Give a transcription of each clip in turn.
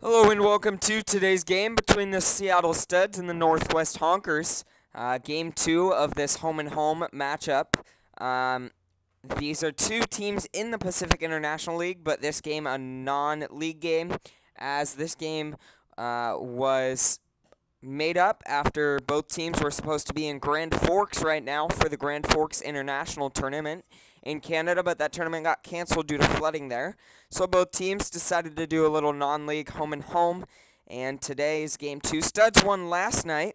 Hello and welcome to today's game between the Seattle Studs and the Northwest Honkers. Game 2 of this home-and-home matchup. These are two teams in the Pacific International League, but this game a non-league game, as this game was made up after both teams were supposed to be in Grand Forks right now for the Grand Forks International Tournament in Canada, but that tournament got canceled due to flooding there. So both teams decided to do a little non-league home-and-home, and today's Game 2. Studs won last night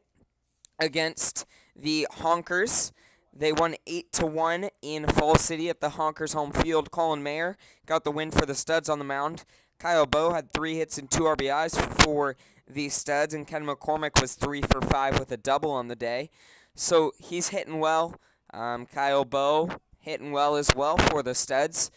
against the Honkers. They won 8-1 in Fall City at the Honkers home field. Colin Mayer got the win for the Studs on the mound. Kyle Bowe had 3 hits and 2 RBIs for the Studs, and Ken McCormick was 3 for 5 with a double on the day. So he's hitting well. Kyle Bowe hitting well as well for the Studs.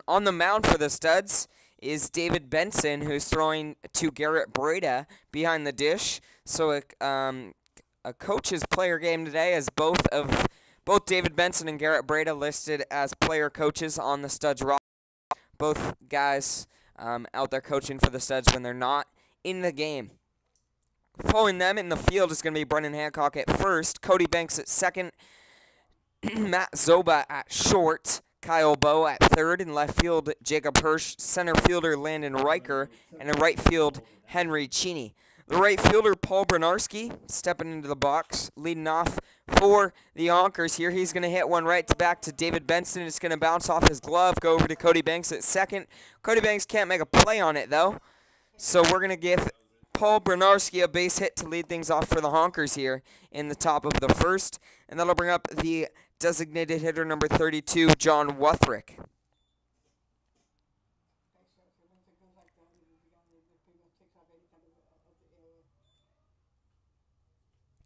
On the mound for the Studs is David Benson, who's throwing to Garrett Breda behind the dish. So a coach's player game today, as both David Benson and Garrett Breda listed as player coaches on the Studs roster. Both guys out there coaching for the Studs when they're not in the game. Following them in the field is going to be Brennan Hancock at first, Cody Banks at second, Matt Zoba at short, Kyle Bowe at third, in left field Jacob Hirsch, center fielder Landon Riker, and in right field Henry Cheney. The right fielder Paul Bernarski stepping into the box, leading off for the Honkers here. He's going to hit one right back to David Benson. It's going to bounce off his glove, go over to Cody Banks at second. Cody Banks can't make a play on it though, so we're going to give Paul Bernarski a base hit to lead things off for the Honkers here in the top of the first, and that'll bring up the designated hitter number 32, John Wuthrick.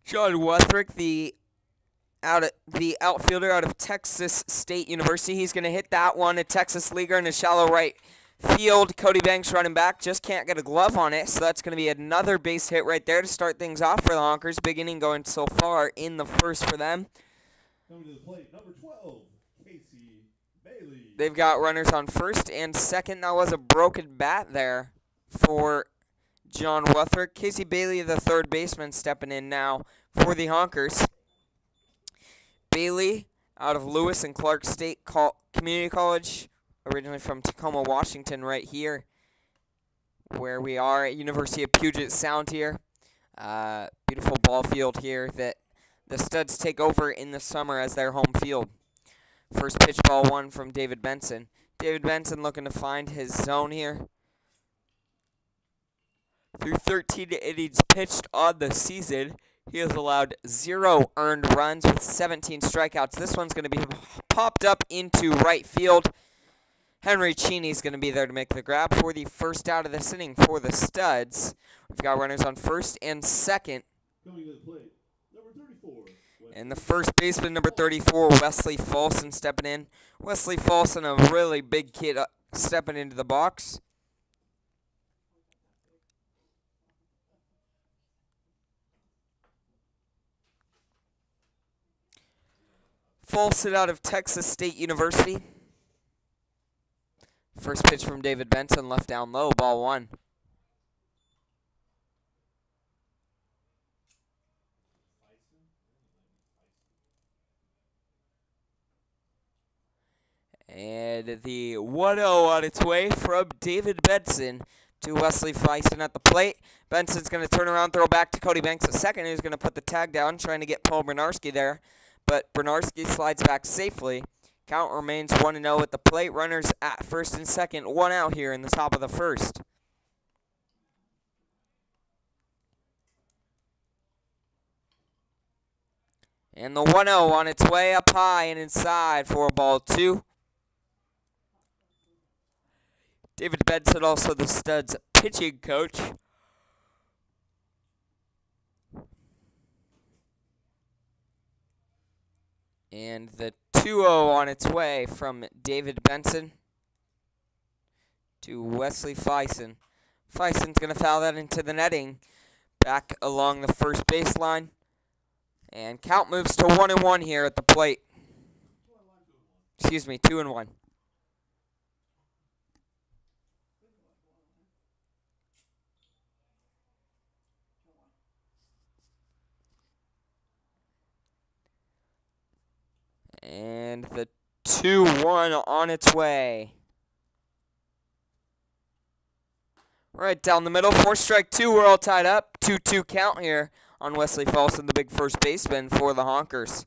John Wuthrick, the outfielder out of Texas State University. He's going to hit that one, a Texas leaguer in a shallow right field. Cody Banks running back, just can't get a glove on it, so that's going to be another base hit right there to start things off for the Honkers. Big inning going so far in the first for them. Coming to the plate, number 12, Casey Bailey. They've got runners on first and second. That was a broken bat there for John Wuthrick. Casey Bailey, the third baseman, stepping in now for the Honkers. Bailey, out of Lewis and Clark State Community College, originally from Tacoma, Washington, right here, where we are at University of Puget Sound here. Beautiful ball field here that the Studs take over in the summer as their home field. First pitch, ball one from David Benson. David Benson looking to find his zone here. Through 13 innings pitched on the season, he has allowed 0 earned runs with 17 strikeouts. This one's going to be popped up into right field. Henry Cheney's going to be there to make the grab for the first out of this inning for the Studs. We've got runners on first and second. Coming to the plate, number 34. And the first baseman, number 34, Wesley Folson, stepping in. Wesley Folson, a really big kid stepping into the box. Folson out of Texas State University. First pitch from David Benson, left down low, ball one. And the 1-0 on its way from David Benson to Wesley Feisen at the plate. Benson's going to turn around, throw back to Cody Banks at second, who's going to put the tag down, trying to get Paul Bernarski there. But Bernarski slides back safely. Count remains 1-0 at the plate. Runners at first and second, 1 out here in the top of the first. And the 1-0 on its way up high and inside for a ball 2. David Benson, also the Studs pitching coach. And the 2-0 on its way from David Benson to Wesley Feisen. Feisen's going to foul that into the netting back along the first baseline. And count moves to 1-1 here at the plate. Excuse me, 2-1. And the 2-1 on its way. Right down the middle, 4-2, we're all tied up. 2-2 count here on Wesley Folsom, the big first baseman for the Honkers.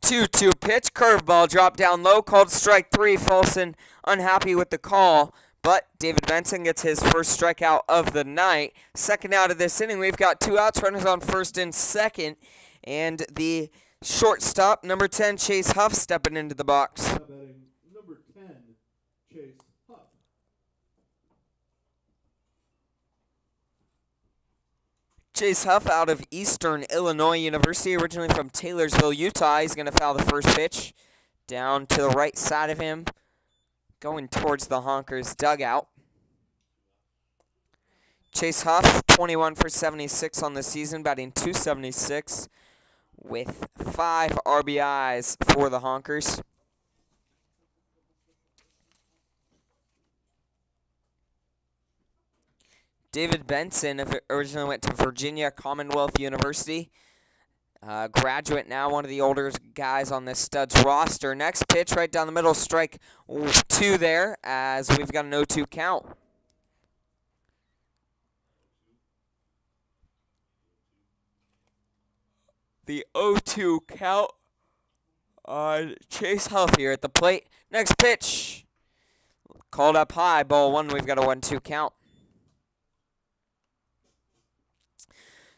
2-2 pitch, curveball, drop down low, called strike 3. Folsom unhappy with the call, but David Benson gets his first strikeout of the night. Second out of this inning, we've got 2 outs, runners on first and second, and the shortstop, number 10, Chase Huff, stepping into the box. Number 10, Chase Huff. Chase Huff out of Eastern Illinois University, originally from Taylorsville, Utah. He's going to foul the first pitch down to the right side of him, going towards the Honkers dugout. Chase Huff, 21 for 76 on the season, batting .276 with 5 RBIs for the Honkers. David Benson originally went to Virginia Commonwealth University. Graduate now, one of the older guys on this Studs roster. Next pitch right down the middle, strike 2 there as we've got an 0-2 count. The 0-2 count on Chase Huff here at the plate. Next pitch, called up high, ball 1, we've got a 1-2 count.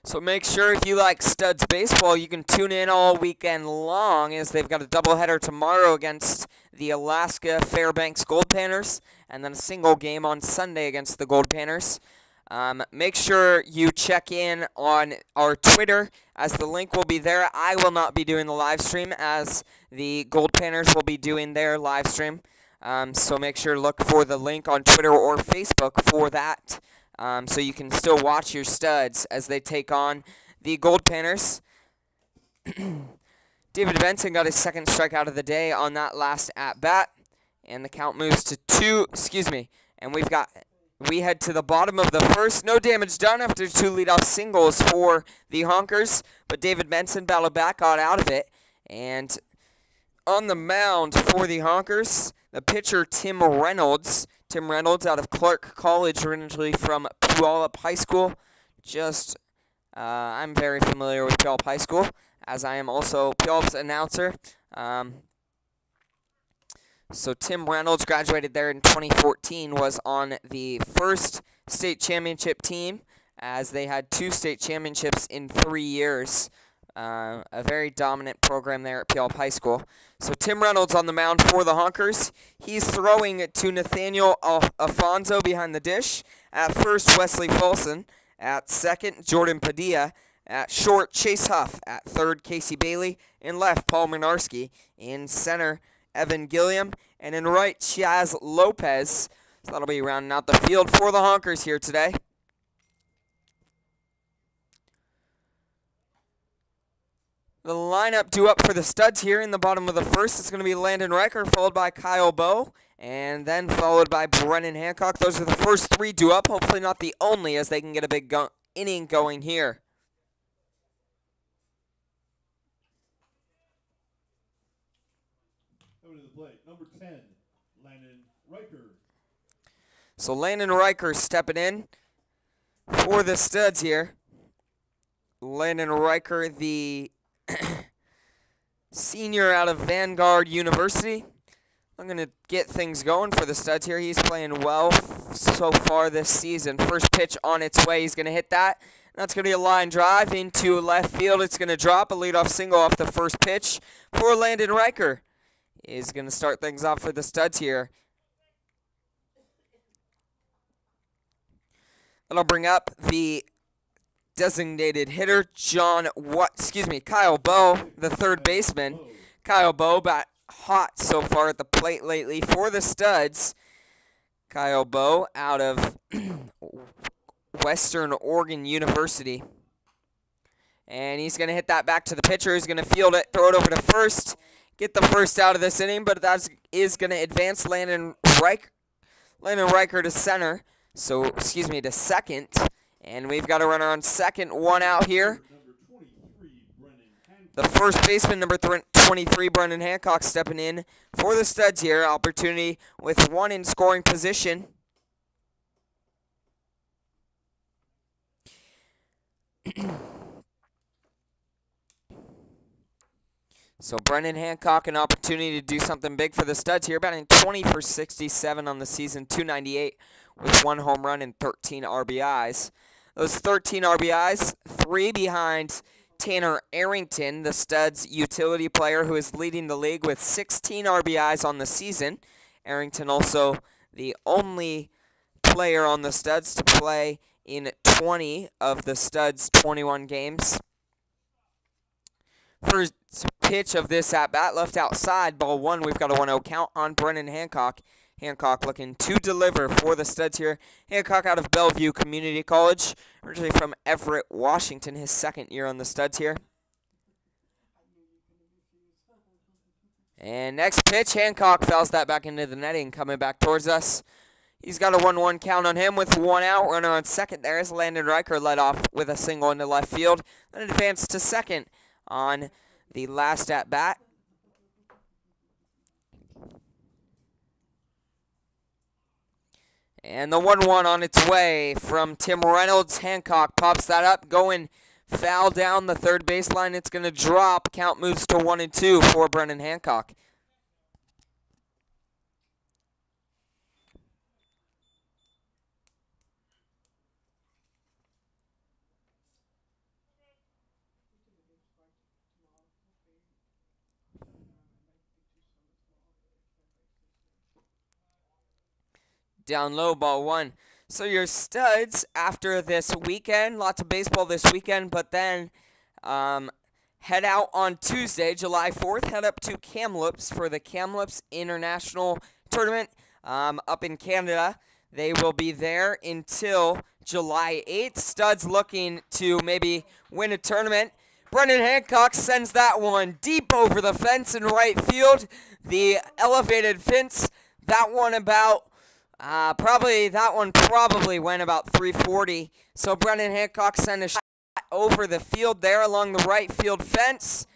So make sure if you like Studs baseball, you can tune in all weekend long as they've got a doubleheader tomorrow against the Alaska Fairbanks Gold Panthers and then a single game on Sunday against the Gold Panthers. Make sure you check in on our Twitter as the link will be there. I will not be doing the live stream as the Gold Panthers will be doing their live stream. So make sure to look for the link on Twitter or Facebook for that. So you can still watch your Studs as they take on the Gold Panthers. David Benson got his second strikeout of the day on that last at-bat. And the count moves to 2, and we head to the bottom of the first. No damage done after 2 leadoff singles for the Honkers. But David Benson battled back, got out of it. And on the mound for the Honkers, the pitcher Tim Reynolds. Tim Reynolds out of Clark College, originally from Puyallup High School. I'm very familiar with Puyallup High School, as I am also Puyallup's announcer. So Tim Reynolds graduated there in 2014, was on the first state championship team, as they had 2 state championships in 3 years. A very dominant program there at Puyallup High School. So Tim Reynolds on the mound for the Honkers. He's throwing to Nathaniel Alfonso behind the dish. At first, Wesley Folsom. At second, Jordan Padilla. At short, Chase Huff. At third, Casey Bailey. In left, Paul Minarski. In center, Evan Gilliam. And in right, Chaz Lopez. So that'll be rounding out the field for the Honkers here today. The lineup due up for the Studs here in the bottom of the first. It's going to be Landon Riker, followed by Kyle Bowe, and then followed by Brennan Hancock. Those are the first 3 due up. Hopefully not the only, as they can get a big inning going here. Coming to the plate, number 10, Landon Riker. So Landon Riker stepping in for the Studs here. Landon Riker, the senior out of Vanguard University. I'm going to get things going for the Studs here. He's playing well so far this season. First pitch on its way. He's going to hit that. That's going to be a line drive into left field. It's going to drop a leadoff single off the first pitch for Landon Riker. Is going to start things off for the Studs here. That'll bring up the designated hitter, Kyle Bowe, the third baseman. Kyle Bowe bat hot so far at the plate lately for the Studs. Kyle Bowe out of Western Oregon University. And he's going to hit that back to the pitcher. He's going to field it, throw it over to first, get the first out of this inning, but that is going to advance Landon Landon Riker to center. So, excuse me, to second. And we've got a runner on second, one out here. The first baseman, number 23, Brendan Hancock, stepping in for the Studs here. Opportunity with one in scoring position. So Brendan Hancock, an opportunity to do something big for the Studs here, batting 20 for 67 on the season, 298 with 1 home run and 13 RBIs. Those 13 RBIs, 3 behind Tanner Arrington, the Studs utility player who is leading the league with 16 RBIs on the season. Arrington also the only player on the Studs to play in 20 of the Studs' 21 games. First pitch of this at-bat, left outside, ball 1. We've got a 1-0 count on Brendan Hancock. Hancock looking to deliver for the Studs here. Hancock out of Bellevue Community College, originally from Everett, Washington, his second year on the Studs here. And next pitch, Hancock fouls that back into the netting, coming back towards us. He's got a 1-1 count on him with 1 out. Runner on second there as Landon Riker led off with a single into left field. Then advanced to second on the last at-bat. And the 1-1 on its way from Tim Reynolds. Hancock pops that up, going foul down the third baseline. It's going to drop. Count moves to 1-2 for Brendan Hancock. Down low, ball 1. So your Studs, after this weekend, lots of baseball this weekend, but then head out on Tuesday, July 4th, head up to Kamloops for the Kamloops International Tournament up in Canada. They will be there until July 8th. Studs looking to maybe win a tournament. Brendan Hancock sends that one deep over the fence in right field. The elevated fence, that one about... probably went about 340. So Brendan Hancock sent a shot over the field there along the right field fence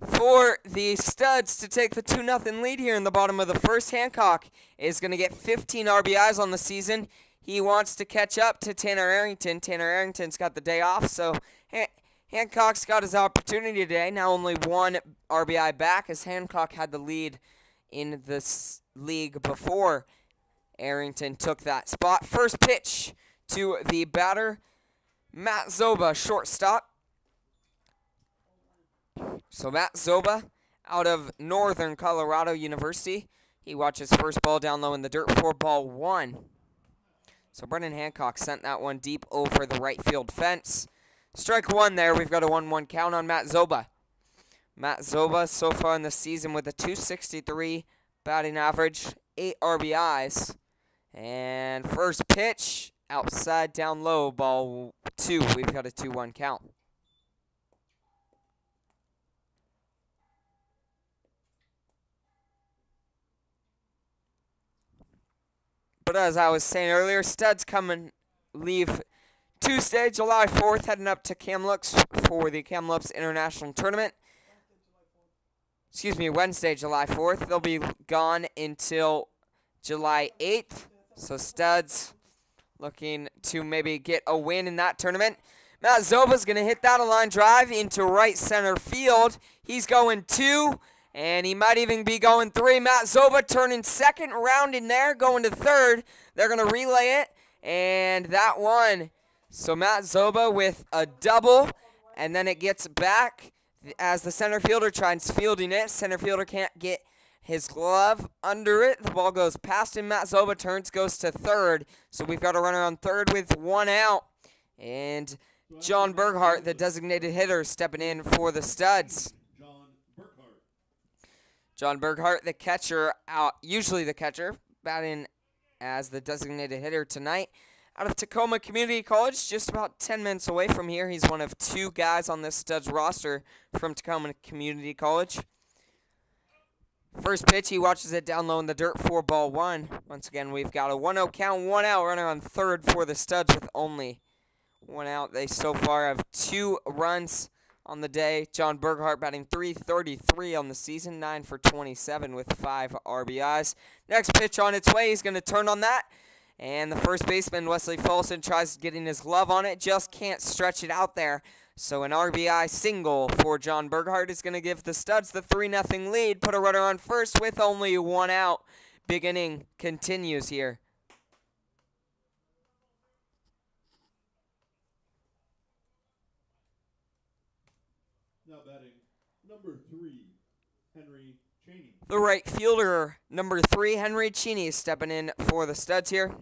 for the Studs to take the 2-0 lead here in the bottom of the first. Hancock is going to get 15 RBIs on the season. He wants to catch up to Tanner Arrington. Tanner Arrington's got the day off, so Hancock's got his opportunity today. Now only 1 RBI back as Hancock had the lead in this league before Arrington took that spot. First pitch to the batter, Matt Zoba, shortstop. So Matt Zoba out of Northern Colorado University. He watches first ball down low in the dirt for ball 1. So Brendan Hancock sent that one deep over the right field fence. Strike 1 there. We've got a 1-1 count on Matt Zoba. Matt Zoba so far in the season with a .263 batting average, 8 RBIs. And first pitch, outside down low, ball 2. We've got a 2-1 count. But as I was saying earlier, Studs leave Tuesday, July 4th, heading up to Kamloops for the Kamloops International Tournament. Excuse me, Wednesday, July 4th. They'll be gone until July 8th. So Studs looking to maybe get a win in that tournament. Matt Zoba's going to hit that a line drive into right center field. He's going 2, and he might even be going 3. Matt Zoba turning second, rounding there, going to third. They're going to relay it, and that one. So Matt Zoba with a double, and then it gets back as the center fielder tries fielding it. Center fielder can't get his glove under it. The ball goes past him. Matt Zoba turns, goes to third. So we've got a runner on third with 1 out. And John Berghardt, the designated hitter, stepping in for the Studs. John Berghardt, the catcher, usually the catcher, batting as the designated hitter tonight. Out of Tacoma Community College, just about 10 minutes away from here. He's one of 2 guys on this Studs roster from Tacoma Community College. First pitch, he watches it down low in the dirt for ball one. Once again, we've got a 1-0 count, 1 out, runner on third for the Studs with only 1 out. They so far have 2 runs on the day. John Burghardt batting .333 on the season, 9 for 27 with 5 RBIs. Next pitch on its way, he's going to turn on that. And the first baseman, Wesley Folson, tries getting his glove on it, just can't stretch it out there. So an RBI single for John Burghardt is going to give the Studs the 3-0 lead, put a runner on first with only 1 out. Big inning continues here. Now batting, number 3, Henry Cheney. The right fielder, number 3, Henry Cheney, is stepping in for the Studs here.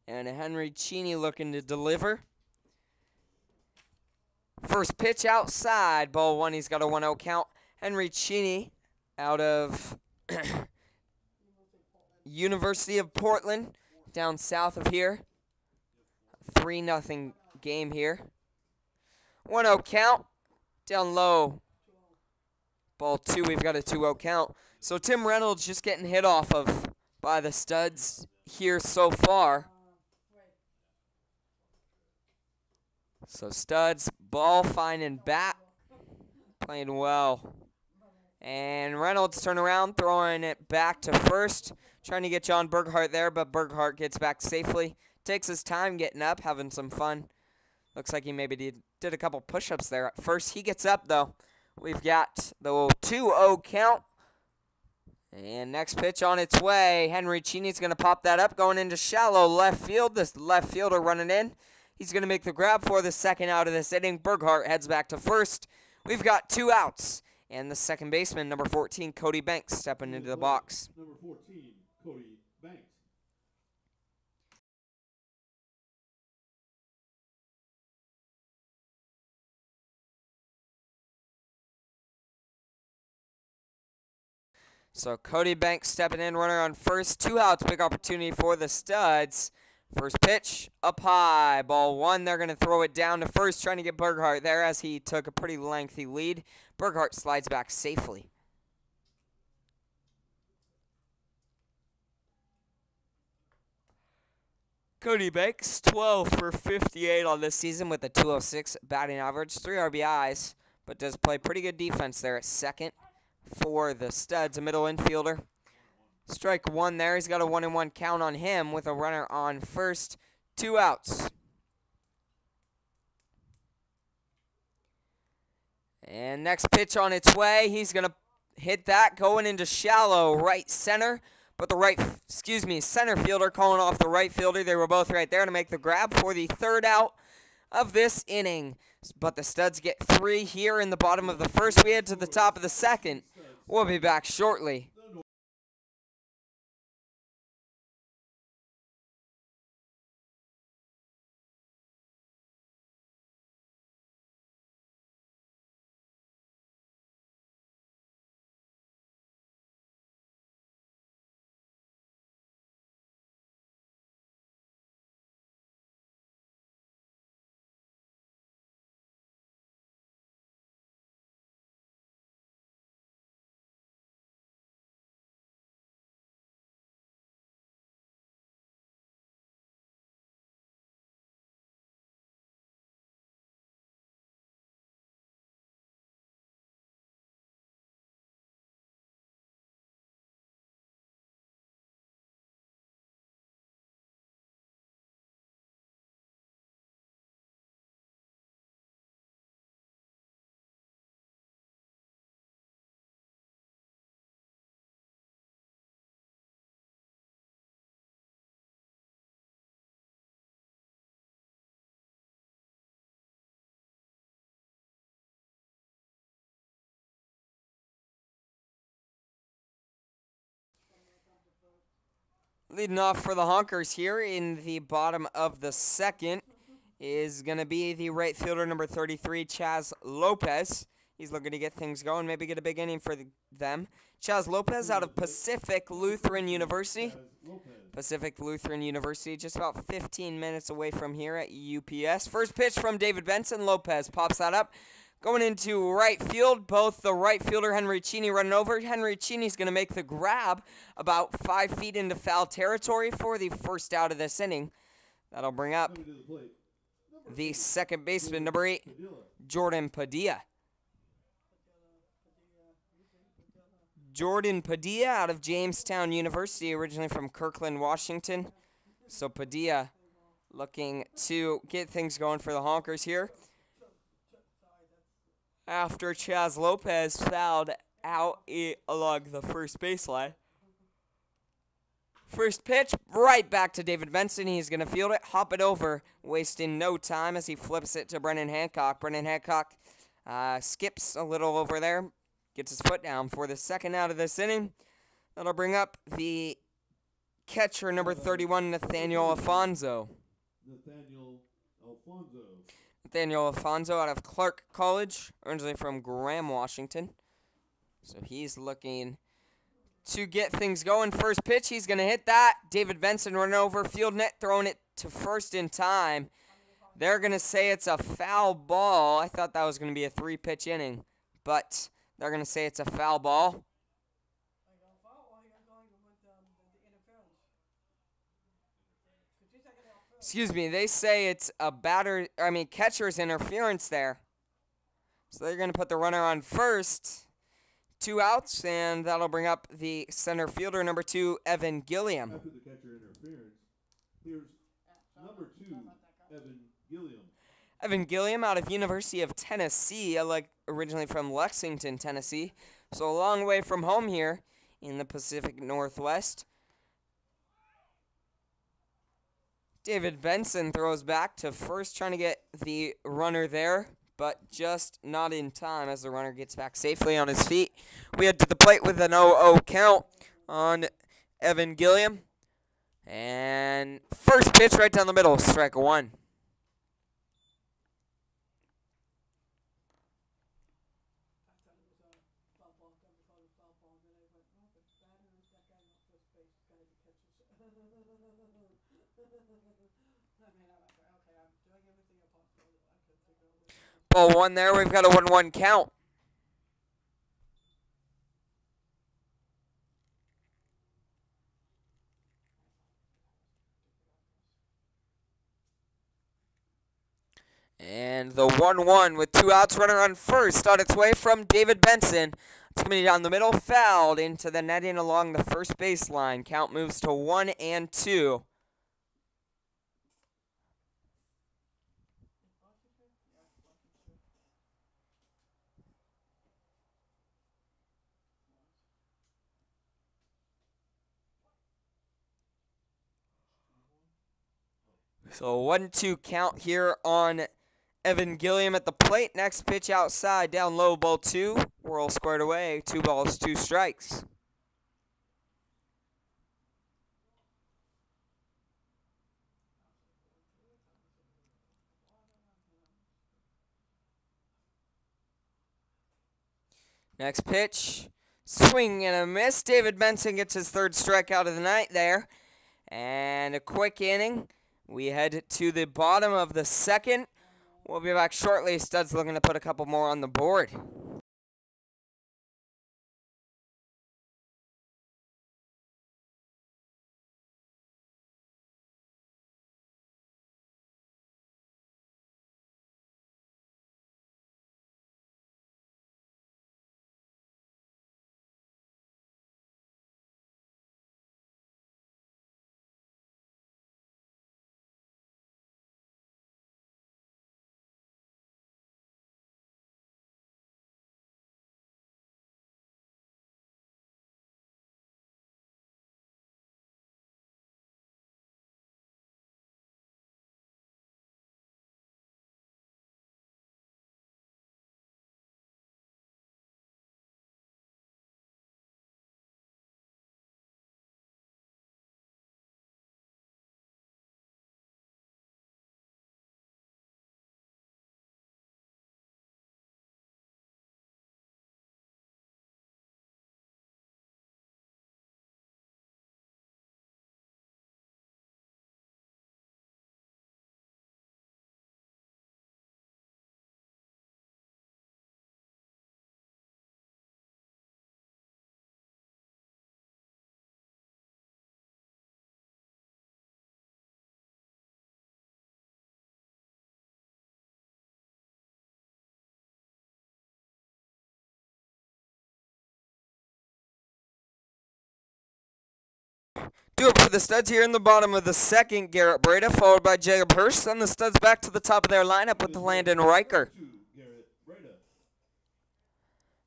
And Henry Cheney looking to deliver. First pitch outside, ball one. He's got a 1-0 count. Henry Cheney out of University of Portland, down south of here. 3-0 game here. 1-0 count, down low. Ball two, we've got a 2-0 count. So Tim Reynolds just getting hit off of by the Studs here so far. So Studs, ball fine and bat, playing well. And Reynolds turn around, throwing it back to first, trying to get John Burghardt there, but Burghardt gets back safely. Takes his time getting up, having some fun. Looks like he maybe did a couple push-ups there at first. He gets up, though. We've got the 2-0 count. And next pitch on its way. Henry Cheney's going to pop that up, going into shallow left field. This left fielder running in. He's going to make the grab for the second out of this inning. Burghardt heads back to first. We've got 2 outs. And the second baseman, number 14, Cody Banks, stepping into the box. Number 14, Cody Banks. So Cody Banks stepping in, runner on first. 2 outs, big opportunity for the Studs. First pitch, up high, ball one. They're going to throw it down to first, trying to get Burghardt there as he took a pretty lengthy lead. Burghardt slides back safely. Cody Banks, 12 for 58 on this season with a 206 batting average, 3 RBIs, but does play pretty good defense there at second for the Studs, a middle infielder. Strike one there. He's got a 1-1 count on him with a runner on first. 2 outs. And next pitch on its way. He's going to hit that going into shallow right center. But the center fielder calling off the right fielder. They were both right there to make the grab for the 3rd out of this inning. But the Studs get 3 here in the bottom of the first. We head to the top of the second. We'll be back shortly. Leading off for the Honkers here in the bottom of the second is going to be the right fielder, number 33, Chaz Lopez. He's looking to get things going, maybe get a big inning for them. Chaz Lopez out of Pacific Lutheran University. Pacific Lutheran University, just about 15 minutes away from here at UPS. First pitch from David Benson. Lopez pops that up, Going into right field, both the right fielder Henry Cheney running over. Henry Cheney's going to make the grab about 5 feet into foul territory for the first out of this inning. That'll bring up the second baseman, number 8, Jordan Padilla. Jordan Padilla out of Jamestown University, originally from Kirkland, Washington. So Padilla looking to get things going for the Honkers here, after Chaz Lopez fouled out along the first baseline. First pitch, right back to David Benson. He's going to field it, hop it over, wasting no time as he flips it to Brennan Hancock. Brennan Hancock skips a little over there, gets his foot down for the second out of this inning. That'll bring up the catcher, number 31, Nathaniel Alfonso. Nathaniel Alfonso out of Clark College, originally from Graham, Washington. So he's looking to get things going. First pitch, he's going to hit that. David Benson running over, field net, throwing it to first in time. They're going to say it's a foul ball. I thought that was going to be a 3-pitch inning, but they're going to say it's a foul ball. Excuse me, they say it's a catcher's interference there. So they're going to put the runner on first. 2 outs, and that'll bring up the center fielder, number 2, Evan Gilliam. After the catcher interference, here's number 2, Evan Gilliam. Evan Gilliam out of University of Tennessee, originally from Lexington, Tennessee. So a long way from home here in the Pacific Northwest. David Benson throws back to first, trying to get the runner there, but just not in time as the runner gets back safely on his feet. We head to the plate with an 0-0 count on Evan Gilliam. And first pitch right down the middle, strike 1. Ball 1 there. We've got a 1-1 count. And the 1-1 with 2 outs, runner on first on its way from David Benson. It's coming down the middle, fouled into the netting along the first baseline. Count moves to 1-2. So 1-2 count here on Evan Gilliam at the plate. Next pitch outside, down low, ball 2. We're all squared away. 2 balls, 2 strikes. Next pitch, swing and a miss. David Benson gets his 3rd strikeout of the night there. And a quick inning. We head to the bottom of the 2nd. We'll be back shortly. Stud's looking to put a couple more on the board. Do it for the Studs here in the bottom of the second. Garrett Breda followed by Jacob Hirsch. Then the Studs back to the top of their lineup with Landon Riker.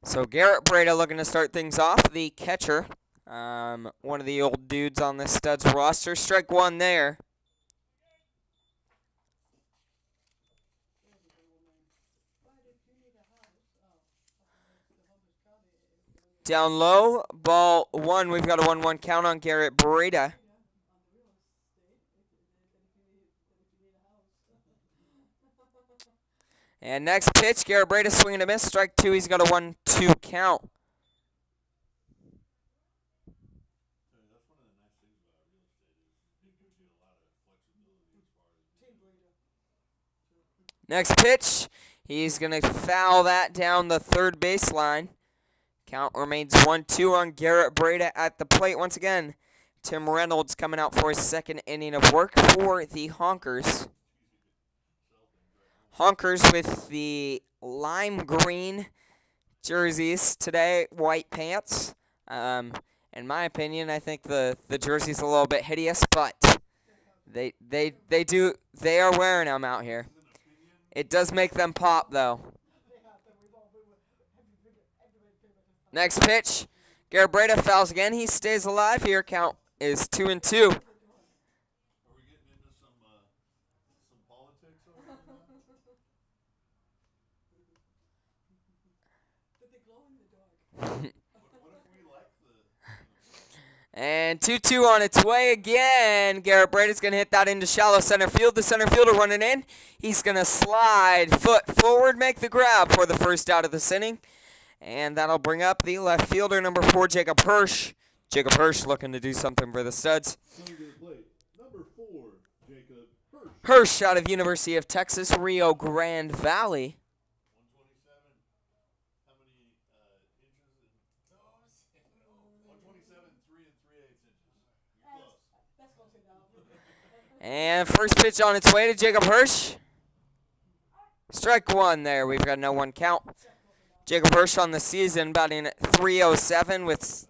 So Garrett Breda looking to start things off, the catcher. One of the old dudes on this Studs roster. Strike one there. Down low, ball one. We've got a 1-1 count on Garrett Breda. And next pitch, Garrett Breda swinging a miss. Strike two. He's got a 1-2 count. Next pitch, he's going to foul that down the third baseline. Count remains 1-2 on Garrett Breda at the plate once again. Tim Reynolds coming out for his second inning of work for the Honkers. Honkers with the lime green jerseys today, white pants. In my opinion, I think the jersey's a little bit hideous, but they are wearing them out here. It does make them pop though. Next pitch, Garrett Breda fouls again. He stays alive here. Count is 2-2. Are we getting into some politics over here now? What if we like the... And 2-2 on its way again. Garrett Breda's going to hit that into shallow center field. The center fielder running in. He's going to slide foot forward, make the grab for the first out of this inning. And that'll bring up the left fielder, number 4, Jacob Hirsch. Jacob Hirsch looking to do something for the Studs. Number 4, Jacob Hirsch. Hirsch out of University of Texas, Rio Grande Valley. 127. How many inches? 127, 3 3/8 inches. That's close. And first pitch on its way to Jacob Hirsch. Strike one there. We've got no 1 count. Jacob Hirsch on the season batting at .307 with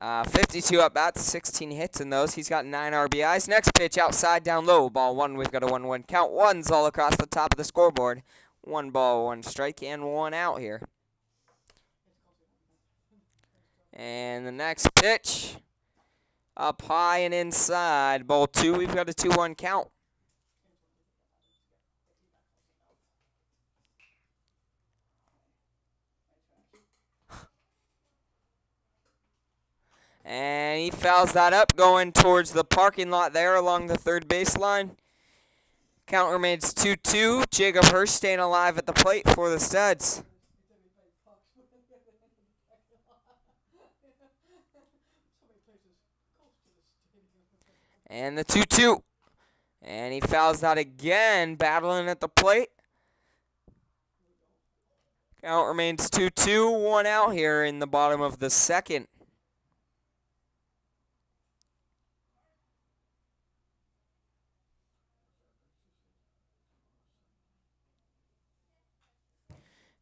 52 at-bats, 16 hits in those. He's got 9 RBIs. Next pitch outside down low. Ball 1. We've got a 1-1 count. One's all across the top of the scoreboard. 1 ball, 1 strike, and 1 out here. And the next pitch up high and inside. Ball 2. We've got a 2-1 count. And he fouls that up, going towards the parking lot there along the third baseline. Count remains 2-2. Jacob Hirsch staying alive at the plate for the Studs. And the 2-2. And he fouls that again, battling at the plate. Count remains 2-2, 1 out here in the bottom of the second.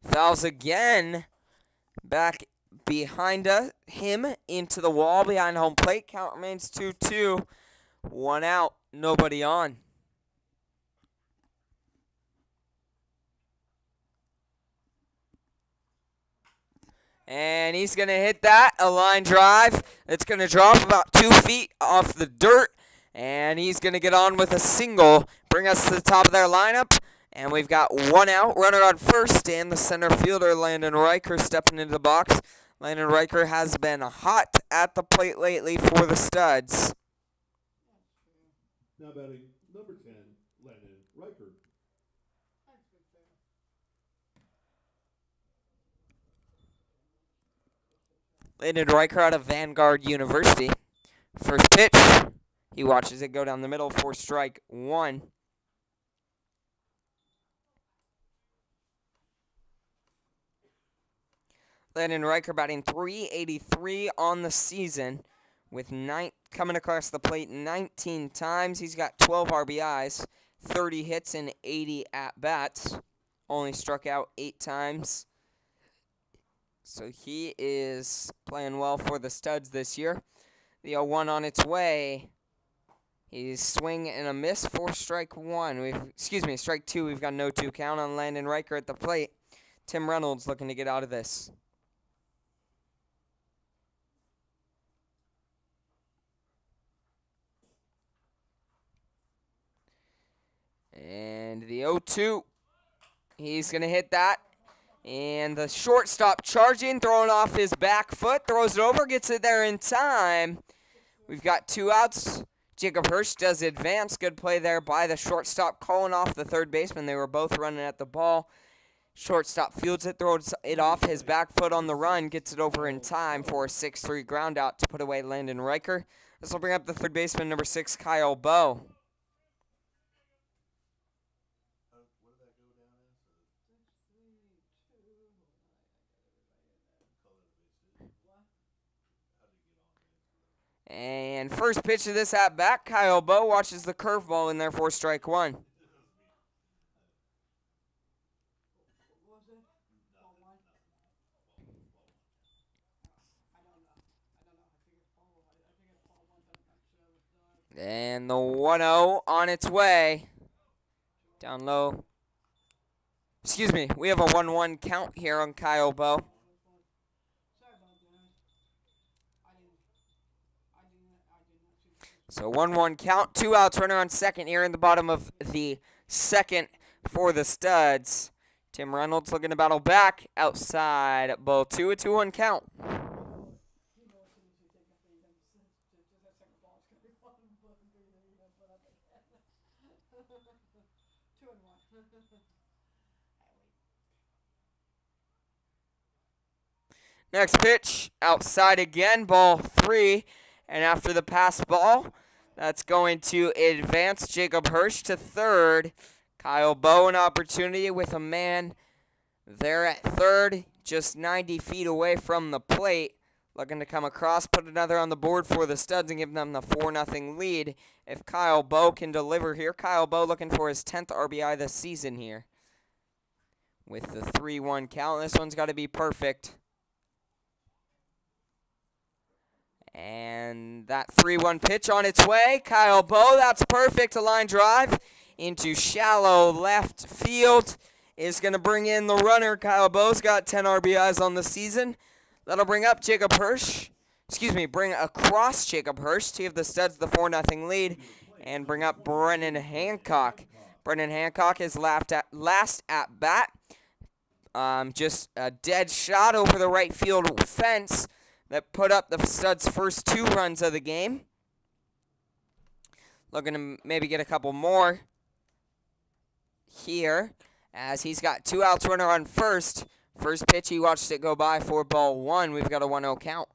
Fouls again, back behind him into the wall behind home plate. Count remains 2-2, 1 out, nobody on. And he's going to hit that, a line drive. It's going to drop about 2 feet off the dirt. And he's going to get on with a single, bring us to the top of their lineup. And we've got 1 out, runner on first, and the center fielder, Landon Riker, stepping into the box. Landon Riker has been hot at the plate lately for the Studs. Now batting number 10, Landon Riker. Landon Riker out of Vanguard University. First pitch, he watches it go down the middle for strike 1. Landon Riker batting .383 on the season with coming across the plate 19 times. He's got 12 RBIs, 30 hits, and 80 at-bats. Only struck out 8 times. So he is playing well for the Studs this year. The 0-1 on its way. He's swing and a miss for strike one. Strike two. We've got no 2 count on Landon Riker at the plate. Tim Reynolds looking to get out of this. And the 0-2. He's going to hit that. And the shortstop charging, throwing off his back foot, throws it over, gets it there in time. We've got 2 outs. Jacob Hirsch does advance. Good play there by the shortstop, calling off the third baseman. They were both running at the ball. Shortstop fields it, throws it off his back foot on the run, gets it over in time for a 6-3 ground out to put away Landon Riker. This will bring up the third baseman, number 6, Kyle Bowe. And first pitch of this at-bat, Kyle Bowe watches the curveball in there for strike one. And the 1-0 on its way. Down low. Excuse me, we have a 1-1 count here on Kyle Bowe. So 1-1 count, 2 outs, runner on second here in the bottom of the second for the Studs. Tim Reynolds looking to battle back outside ball 2, a 2-1 count. Next pitch, outside again, ball 3. And after the pass ball, that's going to advance Jacob Hirsch to third. Kyle Bowe an opportunity with a man there at third, just 90 feet away from the plate. Looking to come across, put another on the board for the Studs and give them the 4-0 lead. If Kyle Bowe can deliver here, Kyle Bowe looking for his 10th RBI this season here. With the 3-1 count, this one's got to be perfect. And that 3-1 pitch on its way. Kyle Bowe, that's perfect. A line drive into shallow left field is going to bring in the runner. Kyle Bowe's got 10 RBIs on the season. That'll bring up Jacob Hirsch. Bring across Jacob Hirsch to give the Studs the 4-0 lead and bring up Brennan Hancock. Brennan Hancock is last at bat. Just a dead shot over the right field fence that put up the Studs' first 2 runs of the game. Looking to maybe get a couple more here as he's got 2 outs, runner on first. First pitch, he watched it go by for ball 1. We've got a 1-0 count.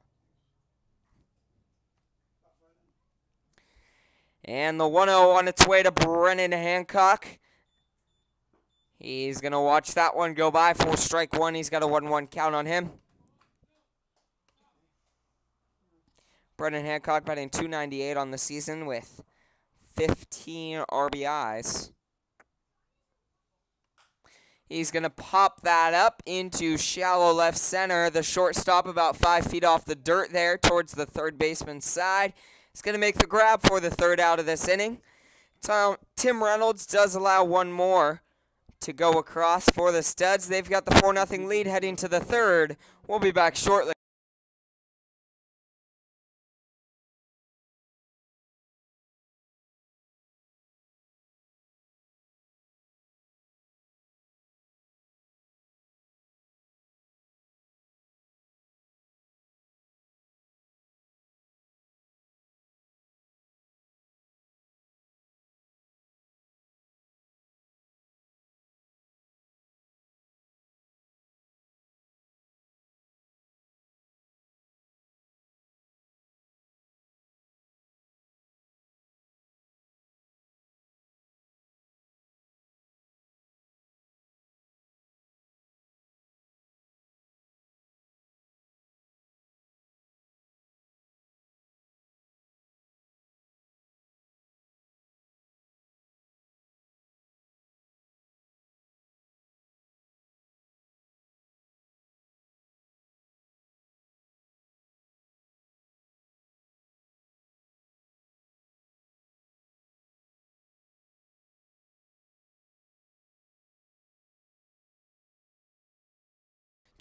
And the 1-0 on its way to Brennan Hancock. He's going to watch that one go by for strike 1. He's got a 1-1 count on him. Brennan Hancock batting .298 on the season with 15 RBIs. He's going to pop that up into shallow left center. The shortstop about 5 feet off the dirt there towards the third baseman's side. He's going to make the grab for the 3rd out of this inning. Tim Reynolds does allow one more to go across for the Studs. They've got the 4-0 lead heading to the 3rd. We'll be back shortly.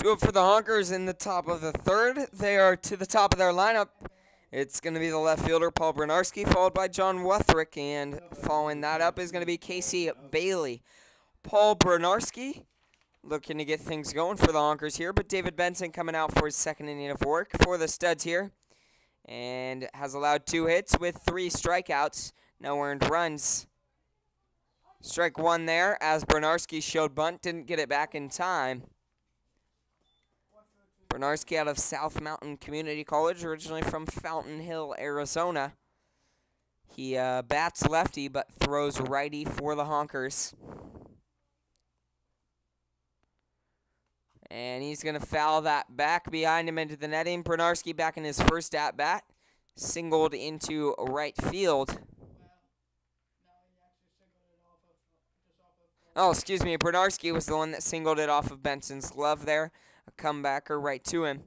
Do it for the Honkers in the top of the third. They are to the top of their lineup. It's going to be the left fielder, Paul Bernarski, followed by John Wuthrick, and following that up is going to be Casey Bailey. Paul Bernarski looking to get things going for the Honkers here, but David Benson coming out for his second inning of work for the Studs here, and has allowed 2 hits with 3 strikeouts, no earned runs. Strike 1 there as Bernarski showed bunt, didn't get it back in time. Bernarski out of South Mountain Community College, originally from Fountain Hill, Arizona. He bats lefty but throws righty for the Honkers. And he's going to foul that back behind him into the netting. Bernarski back in his first at-bat. Singled into right field. Oh, excuse me. Bernarski was the one that singled it off of Benson's glove there. A comebacker right to him.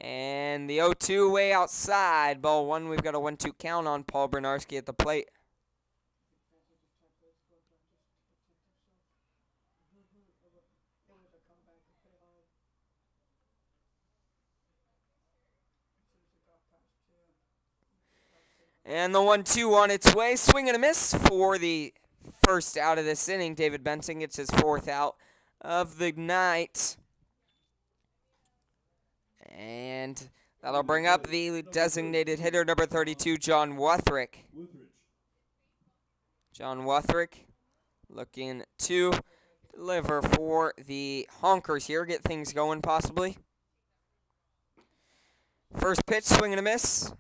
And the 0-2 way outside. Ball 1. We've got a 1-2 count on Paul Bernarski at the plate. And the 1-2 on its way. Swing and a miss for the first out of this inning. David Benson gets his 4th out of the night. And that'll bring up the designated hitter, number 32, John Wuthrick. John Wuthrick looking to deliver for the Honkers here. Get things going possibly. First pitch, swing and a miss.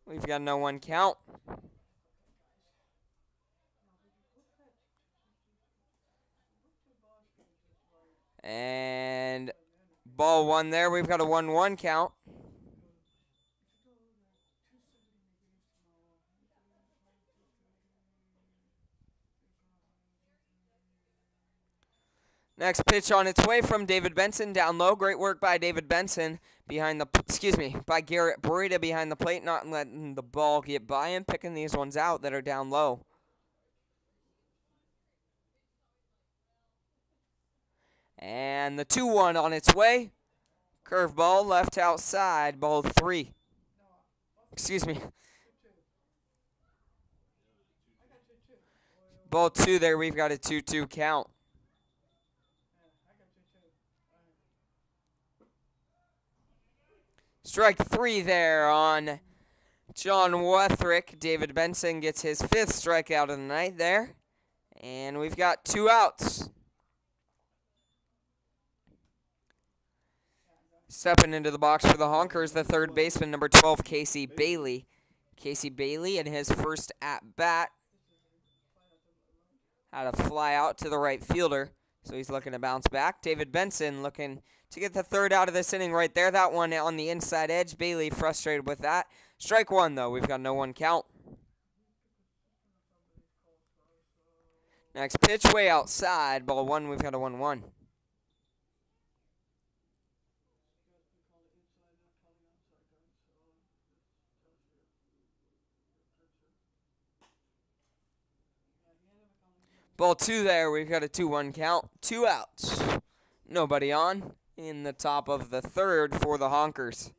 We've got no 1 count. And ball 1 there. We've got a 1-1 count. Next pitch on its way from David Benson down low. Great work by David Benson behind the, by Garrett Burita behind the plate, not letting the ball get by him, picking these ones out that are down low. And the 2-1 on its way. Curveball left outside, ball 3. Excuse me. Ball 2 there, we've got a 2-2 count. Strike 3 there on John Wuthrick. David Benson gets his 5th strikeout of the night there. And we've got 2 outs. Stepping into the box for the Honkers, the third baseman, number 12, Casey Bailey. Casey Bailey in his first at-bat had a fly out to the right fielder, so he's looking to bounce back. David Benson looking to get the 3rd out of this inning right there. That one on the inside edge. Bailey frustrated with that. Strike 1, though. We've got no 1 count. Next pitch way outside. Ball 1, we've got a 1-1. Ball 2 there, we've got a 2-1 count. 2 outs. Nobody on in the top of the 3rd for the Honkers.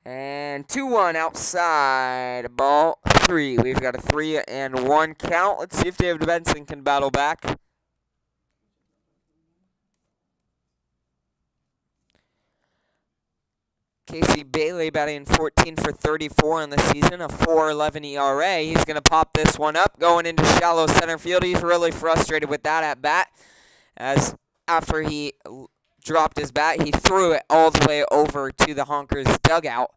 And 2-1 outside. Ball 3. We've got a 3-1 count. Let's see if David Benson can battle back. Casey Bailey batting 14 for 34 on the season, a 4.11 ERA. He's going to pop this one up, going into shallow center field. He's really frustrated with that at bat, as after he dropped his bat, he threw it all the way over to the Honkers dugout.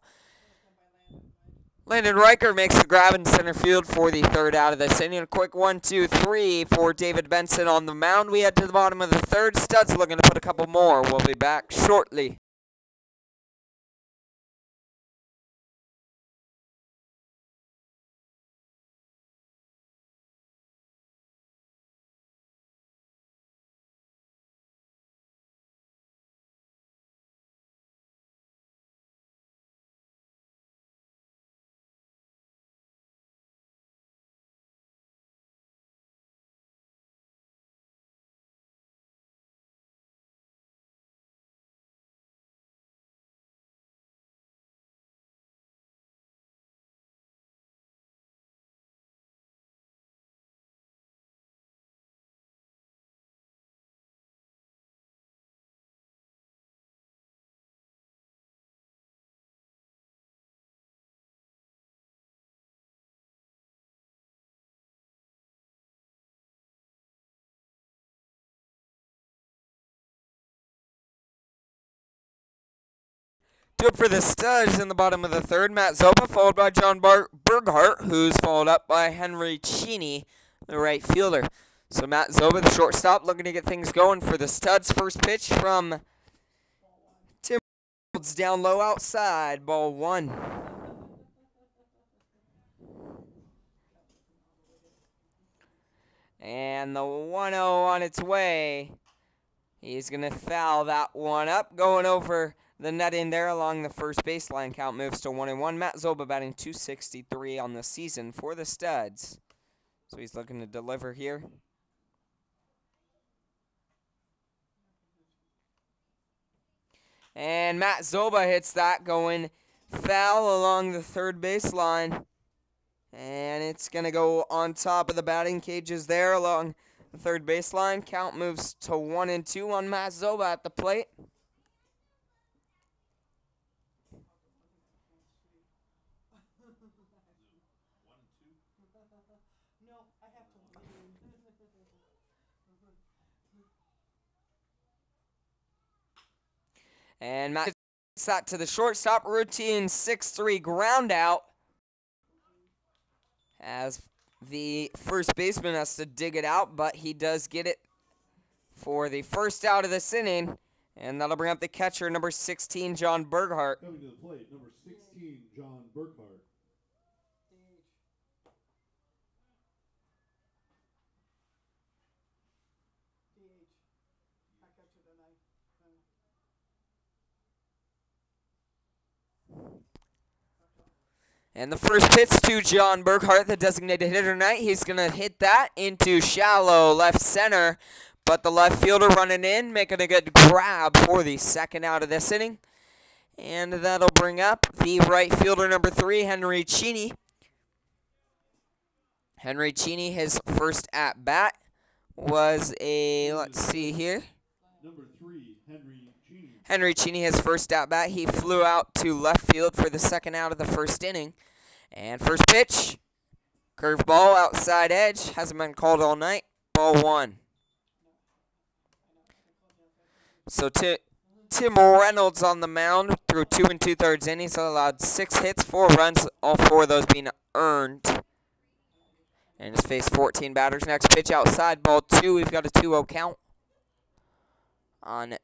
Landon Riker makes the grab in center field for the 3rd out of this inning. A quick 1-2-3 for David Benson on the mound. We head to the bottom of the 3rd. Studs looking to put a couple more. We'll be back shortly. Do it for the Studs in the bottom of the third. Matt Zoba followed by John Berghart, who's followed up by Henry Cheney, the right fielder. So Matt Zoba, the shortstop, looking to get things going for the Studs. First pitch from Tim Reynolds down low outside. Ball 1. And the 1-0 on its way. He's going to foul that one up, going over the net in there along the first baseline. Count moves to 1-1. Matt Zoba batting .263 on the season for the Studs. So he's looking to deliver here. And Matt Zoba hits that, going foul along the third baseline. And it's going to go on top of the batting cages there along the third baseline. Count moves to 1-2 on Matt Zoba at the plate. And Matt hits that to the shortstop. Routine 6-3 ground out, as the first baseman has to dig it out, but he does get it for the first out of this inning. And that'll bring up the catcher, number 16, John Berghart. Coming to the plate, number 16, John Burkhart. And the first pitch to John Berghart, the designated hitter tonight. He's going to hit that into shallow left center. But the left fielder running in, making a good grab for the second out of this inning. And that'll bring up the right fielder, number 3, Henry Cheney. Henry Cheney, his first at-bat was a, let's see here. Number 3, Henry Cheney. Henry Cheney, his first at-bat, he flew out to left field for the second out of the first inning. And first pitch, curveball, outside edge, hasn't been called all night, ball 1. So Tim Reynolds on the mound through 2 2/3 innings, allowed 6 hits, 4 runs, all 4 of those being earned. And has faced 14 batters. Next pitch outside, ball 2. We've got a 2-0 count on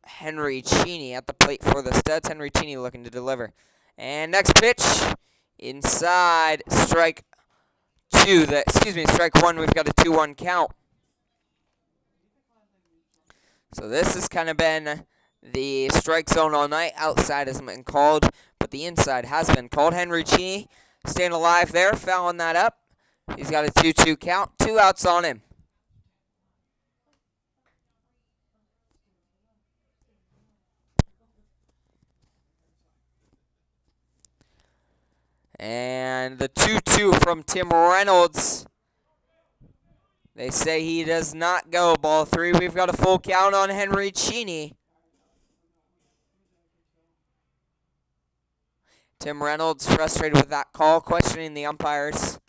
Henry Cheney at the plate for the Studs. Henry Cheney looking to deliver. And next pitch, inside, strike 2. Strike 1. We've got a 2-1 count. So this has kind of been the strike zone all night. Outside hasn't been called, but the inside has been called. Henry Cheney staying alive there, fouling that up. He's got a 2-2 count, 2 outs on him. And the 2-2 from Tim Reynolds. They say he does not go. Ball 3. We've got a full count on Henry Cheney. Tim Reynolds frustrated with that call, questioning the umpire's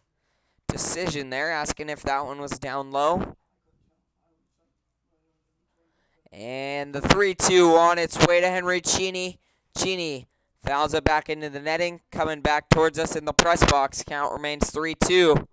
decision there, asking if that one was down low. And the 3-2 on its way to Henry Cheney. Cheney fouls it back into the netting, coming back towards us in the press box. Count remains 3-2.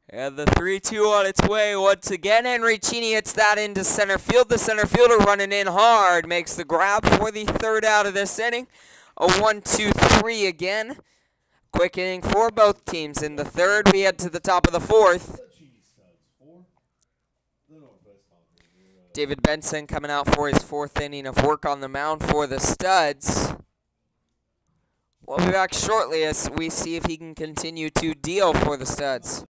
And the 3-2 on its way once again. Henry Cheney hits that into center field. The center fielder running in hard makes the grab for the third out of this inning. A 1-2-3 again. Quick inning for both teams. In the third, we head to the top of the fourth. David Benson coming out for his 4th inning of work on the mound for the Studs. We'll be back shortly as we see if he can continue to deal for the Studs.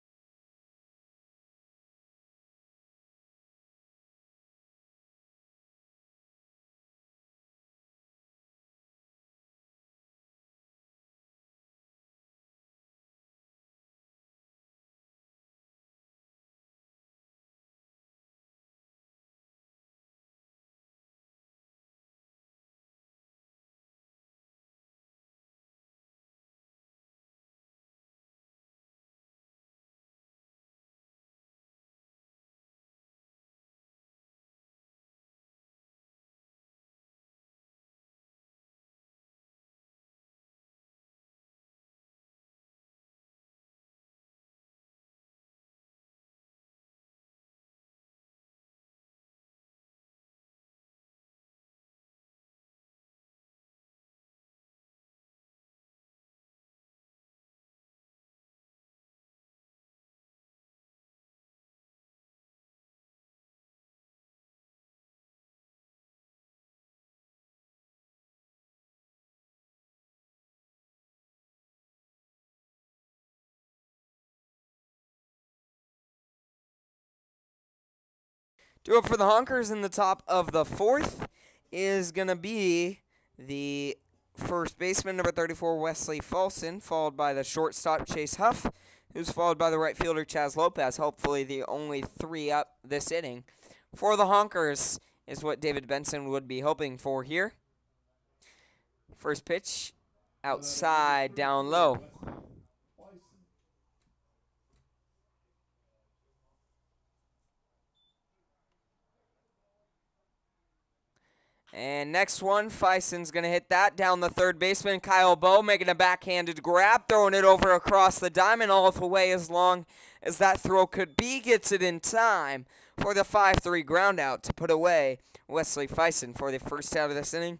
Due up for the Honkers in the top of the fourth is going to be the first baseman, number 34, Wesley Folson, followed by the shortstop, Chase Huff, who's followed by the right fielder, Chaz Lopez, hopefully the only three up this inning. For the Honkers is what David Benson would be hoping for here. First pitch, outside, down low. And next one, Fison's going to hit that down the third baseman. Kyle Bowe making a backhanded grab, throwing it over across the diamond all the way as long as that throw could be. Gets it in time for the 5-3 ground out to put away Wesley Fison for the first out of this inning.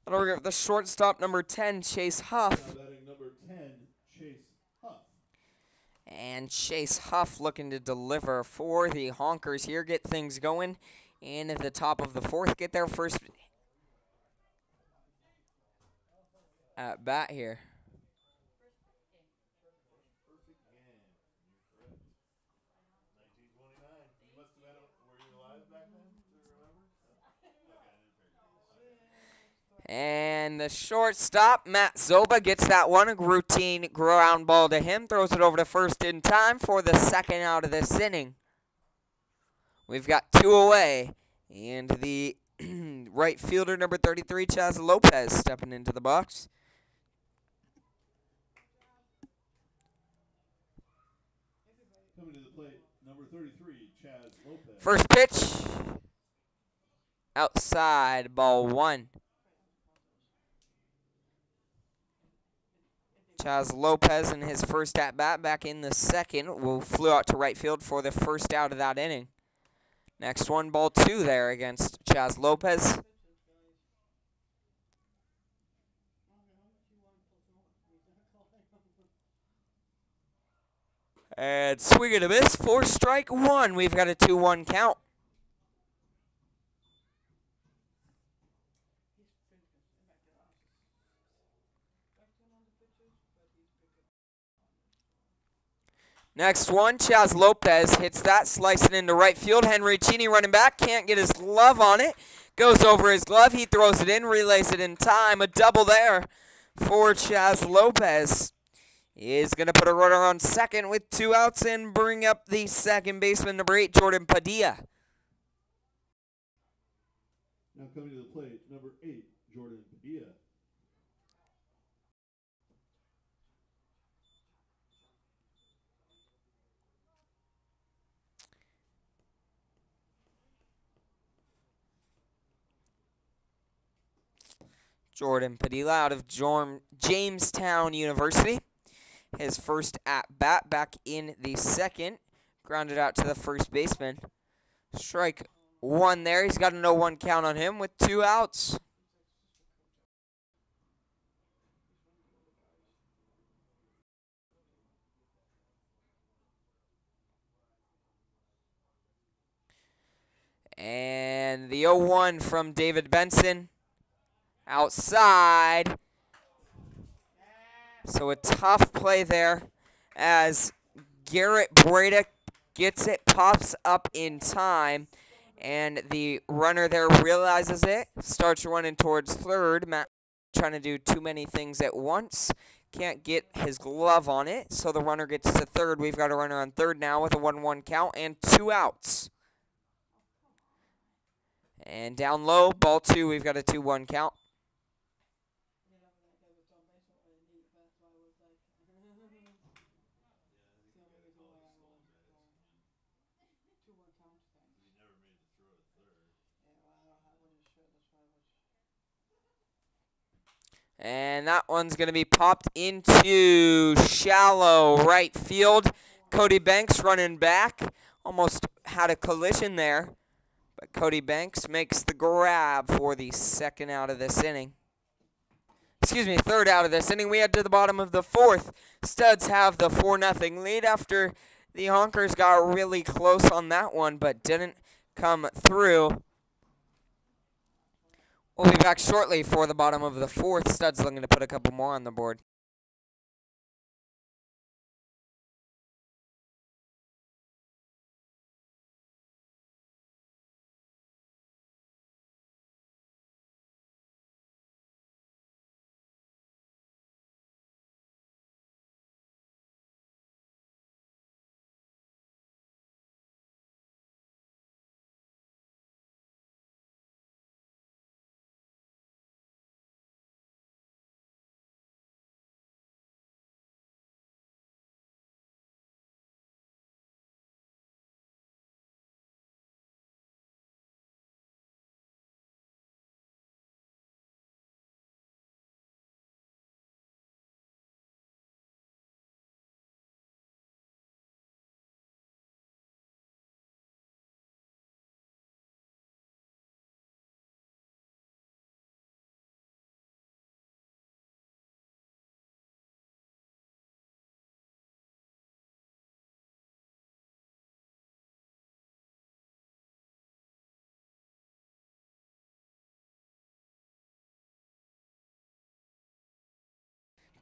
That'll bring up the shortstop, number 10, Chase Huff. Number 10, Chase Huff. And Chase Huff looking to deliver for the Honkers here, get things going. And at the top of the fourth, get their first at bat here. Perfect game. You're correct. 1929. You must have had were you alive back then to remember? And the shortstop, Matt Zoba, gets that one. A routine ground ball to him. Throws it over to first in time for the second out of this inning. We've got two away. And the right fielder, number 33, Chaz Lopez, stepping into the box. Coming to the plate, number 33, Chaz Lopez. First pitch, outside, ball one. Chaz Lopez in his first at-bat back in the second flew out to right field for the first out of that inning. Next one, ball two there against Chaz Lopez. And swing and a miss for strike one. We've got a 2-1 count. Next one, Chaz Lopez hits that, slicing into right field. Henry Cheney running back, can't get his glove on it. Goes over his glove, he throws it in, relays it in time. A double there for Chaz Lopez. He is going to put a runner on second with 2 outs and bring up the second baseman, number 8, Jordan Padilla. Now coming to the plate, number 8, Jordan Padilla. Jordan Padilla out of Jamestown University. His first at-bat back in the second. Grounded out to the first baseman. Strike one there. He's got a 0-1 count on him with 2 outs. And the 0-1 from David Benson. Outside. So a tough play there as Garrett Breda gets it, pops up in time, and the runner there realizes it, starts running towards third. Matt trying to do too many things at once. Can't get his glove on it, so the runner gets to third. We've got a runner on third now with a 1-1 count and 2 outs. And down low, ball two, we've got a 2-1 count. And that one's going to be popped into shallow right field. Cody Banks running back. Almost had a collision there. But Cody Banks makes the grab for the second out of this inning. Excuse me, third out of this inning. We head to the bottom of the fourth. Studs have the 4-0 lead after the Honkers got really close on that one, but didn't come through. We'll be back shortly for the bottom of the fourth. Studs looking to put a couple more on the board.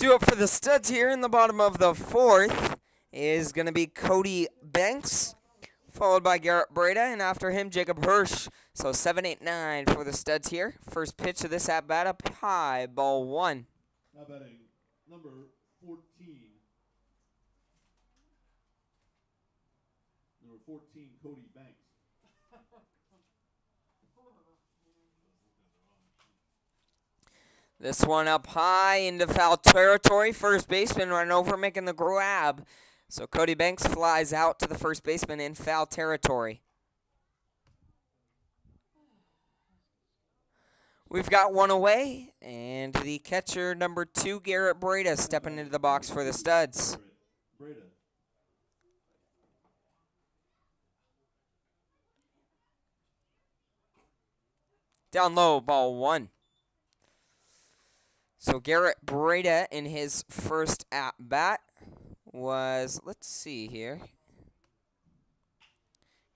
Due up for the studs here in the bottom of the fourth is going to be Cody Banks, followed by Garrett Breda, and after him, Jacob Hirsch. So 7, 8, 9 for the studs here. First pitch of this at-bat up high, ball 1. Now batting number 14. Number 14, Cody Banks. This one up high into foul territory. First baseman running over, making the grab. So Cody Banks flies out to the first baseman in foul territory. We've got one away, and the catcher, number 2, Garrett Breda, stepping into the box for the studs. Breda. Down low, ball 1. So Garrett Breda in his first at-bat was, let's see here.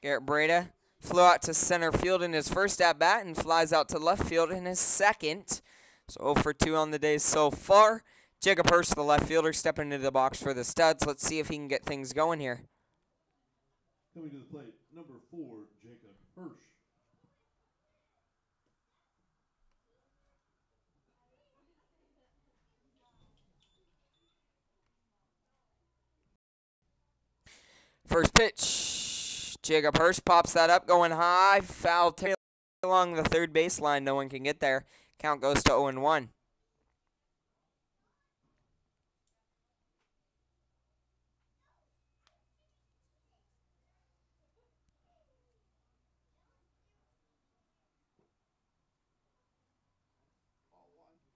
Garrett Breda flew out to center field in his first at-bat and flies out to left field in his second. So 0 for 2 on the day so far. Jacob Hirsch, the left fielder, stepping into the box for the studs. Let's see if he can get things going here. Coming to the plate, number 4, Jacob Hirsch. First pitch, Jacob Hirsch pops that up, going high, foul tail along the third baseline. No one can get there. Count goes to 0-1.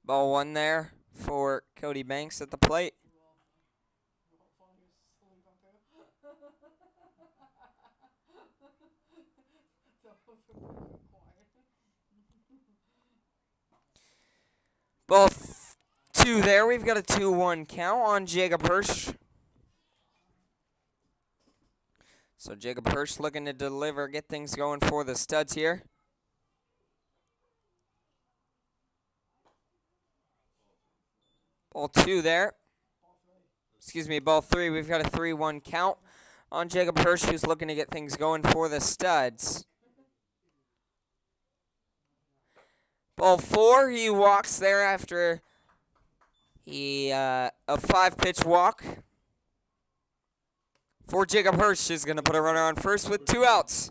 Ball 1 there for Cody Banks at the plate. Both 2 there. We've got a 2-1 count on Jacob Hirsch. So Jacob Hirsch looking to deliver, get things going for the studs here. Ball 2 there. Excuse me, ball 3. We've got a 3-1 count on Jacob Hirsch, who's looking to get things going for the studs. Ball 4, he walks there after a 5-pitch walk. For Jacob Hirsch is going to put a runner on first with 2 outs.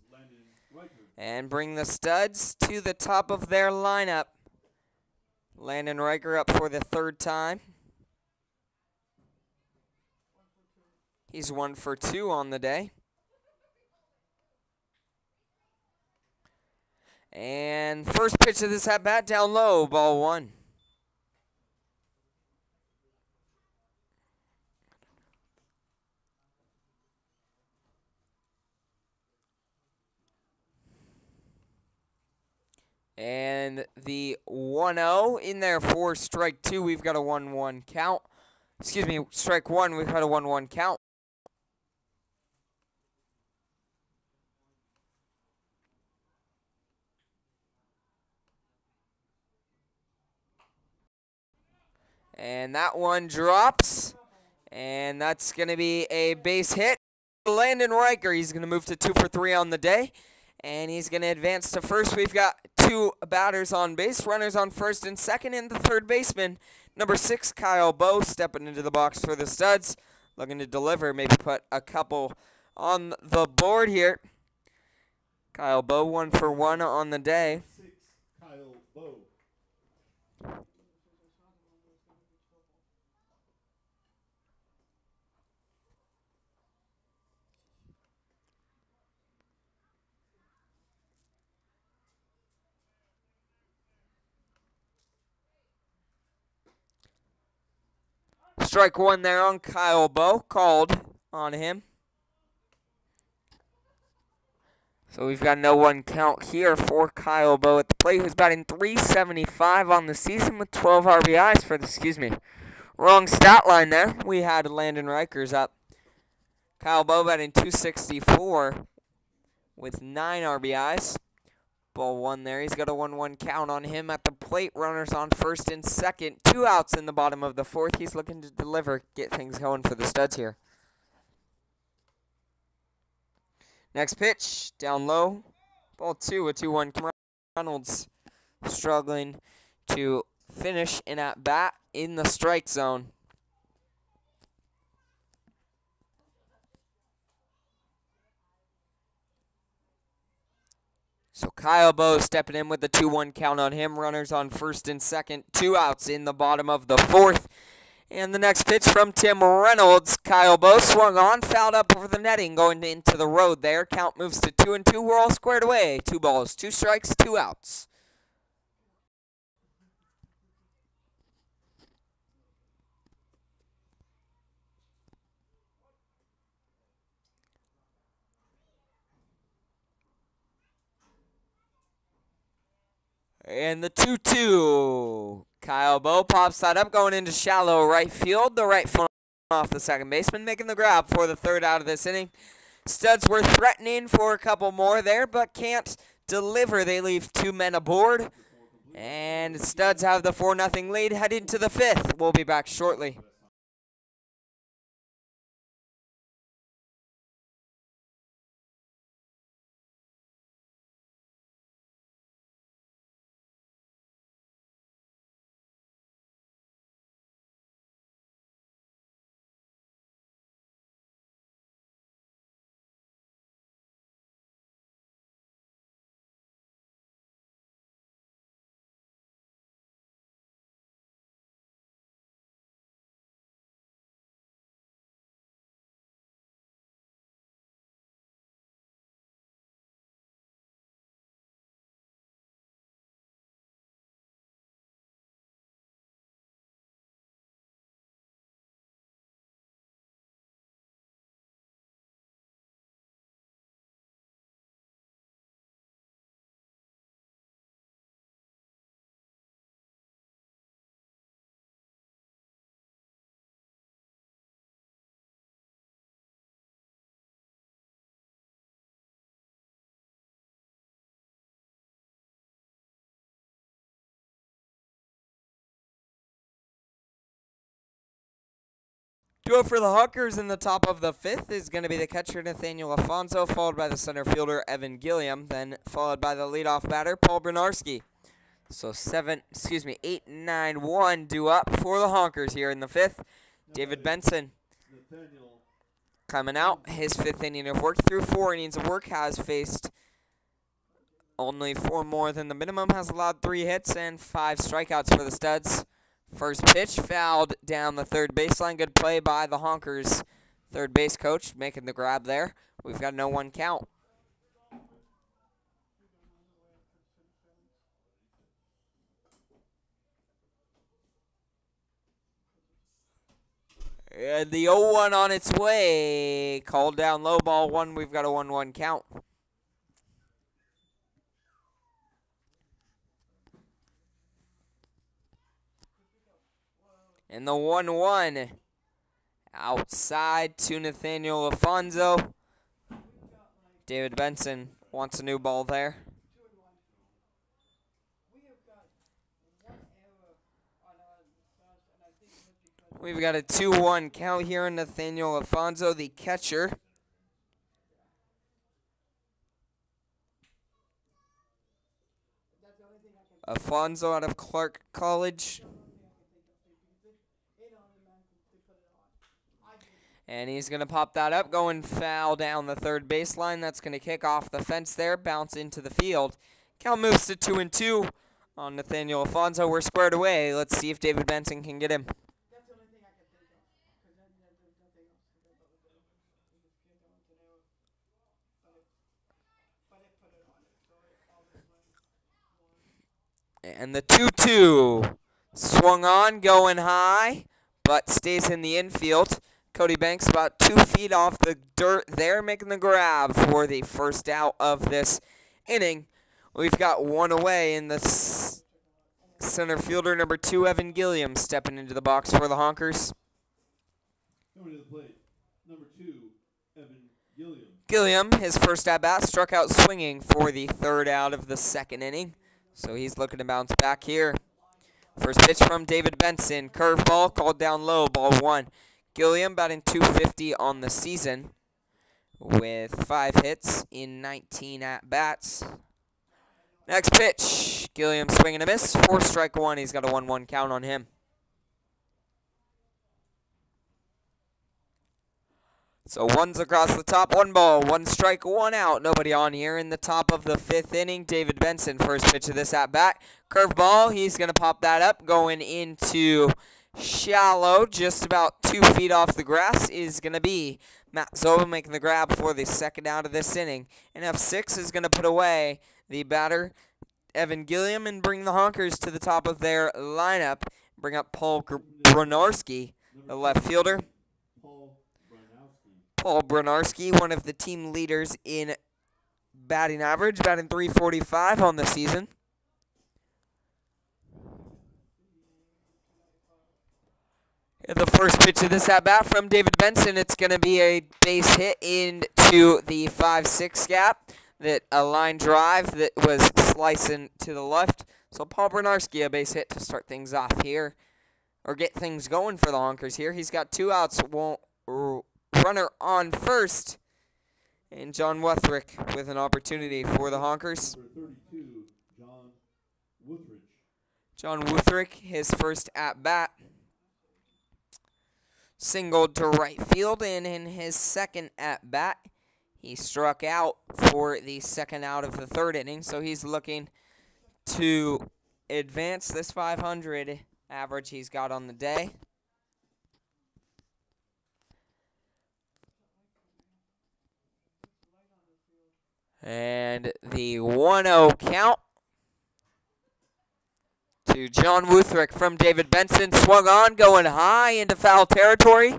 And bring the studs to the top of their lineup. Landon Riker up for the 3rd time. He's 1 for 2 on the day. And first pitch of this at-bat down low, ball 1. And the 1-0 in there for strike 2. We've got a 1-1 count. Excuse me, strike 1, we've got a 1-1 count. And that one drops. And that's going to be a base hit. Landon Riker, he's going to move to 2 for 3 on the day. And he's going to advance to first. We've got 2 batters on base, runners on first and second, and the third baseman, number 6, Kyle Bowe, stepping into the box for the studs. Looking to deliver, maybe put a couple on the board here. Kyle Bowe, 1 for 1 on the day. 6, Kyle Bowe. Strike 1 there on Kyle Bowe, called on him. So we've got no 1 count here for Kyle Bowe at the plate, who's batting .375 on the season with 12 RBIs for the, wrong stat line there. We had Landon Rikers up. Kyle Bowe batting .264 with 9 RBIs. Ball one there. He's got a 1-1 count on him at the plate. Runners on first and second. 2 outs in the bottom of the fourth. He's looking to deliver, get things going for the Studs here. Next pitch, down low. Ball 2, a 2-1. Reynolds struggling to finish an at-bat in the strike zone. So Kyle Bowe stepping in with the 2-1 count on him. Runners on first and second. 2 outs in the bottom of the fourth. And the next pitch from Tim Reynolds. Kyle Bowe swung on, fouled up over the netting, going into the road there. Count moves to 2-2. We're all squared away. 2 balls, 2 strikes, 2 outs. And the 2-2. Kyle Bowe pops that up, going into shallow right field. The right foot off the second baseman, making the grab for the 3rd out of this inning. Studs were threatening for a couple more there, but can't deliver. They leave 2 men aboard. And Studs have the 4-0 lead heading to the 5th. We'll be back shortly. Duo for the Honkers in the top of the 5th is going to be the catcher Nathaniel Alfonso, followed by the center fielder Evan Gilliam, then followed by the leadoff batter Paul Bernarski. So 8-9-1 due up for the Honkers here in the 5th. David Benson coming out, his 5th inning of work through 4 innings of work, has faced only 4 more than the minimum, has allowed 3 hits and 5 strikeouts for the Studs. First pitch fouled down the 3rd baseline. Good play by the Honkers third base coach, making the grab there. We've got no 1 count. And the 0-1 on its way. Called down low, ball 1. We've got a 1-1 count. And the 1-1 outside to Nathaniel Alfonso. David Benson wants a new ball there. We've got a 2-1 count here on Nathaniel Alfonso, the catcher. Alfonso out of Clark College. And he's going to pop that up, going foul down the 3rd baseline. That's going to kick off the fence there, bounce into the field. Count moves to 2-2 on Nathaniel Alfonso. We're squared away. Let's see if David Benson can get him. And the 2-2 swung on, going high, but stays in the infield. Cody Banks about 2 feet off the dirt there, making the grab for the 1st out of this inning. We've got 1 away in the center fielder, number 2, Evan Gilliam, stepping into the box for the Honkers. Coming to the plate, number 2, Evan Gilliam. Gilliam, his first at-bat, struck out swinging for the third out of the second inning. So he's looking to bounce back here. First pitch from David Benson. Curveball called down low, ball 1. Gilliam batting .250 on the season with 5 hits in 19 at-bats. Next pitch, Gilliam swinging a miss. 4 strike 1. He's got a 1-1 count on him. So 1's across the top, 1 ball, 1 strike, 1 out. Nobody on here in the top of the 5th inning. David Benson, first pitch of this at-bat. Curveball, he's going to pop that up. Going into shallow, just about 2 feet off the grass, is going to be Matt Zoba making the grab for the second out of this inning. And F6 is going to put away the batter, Evan Gilliam, and bring the Honkers to the top of their lineup. Bring up Paul Bronarski, the left fielder. Paul Bronarski, one of the team leaders in batting average, batting .345 on the season. And the first pitch of this at-bat from David Benson, it's going to be a base hit into the 5-6 gap. That a line drive that was slicing to the left. So Paul Bronarski, a base hit to start things off here, or get things going for the Honkers here. He's got 2 outs, runner on first, and John Wuthrick with an opportunity for the Honkers. Number 32, John Wuthridge. John Wuthrick, his first at-bat, singled to right field, and in his second at-bat, he struck out for the second out of the third inning, so he's looking to advance this 500 average he's got on the day. And the 1-0 count to John Wuthrick from David Benson. Swung on, going high into foul territory,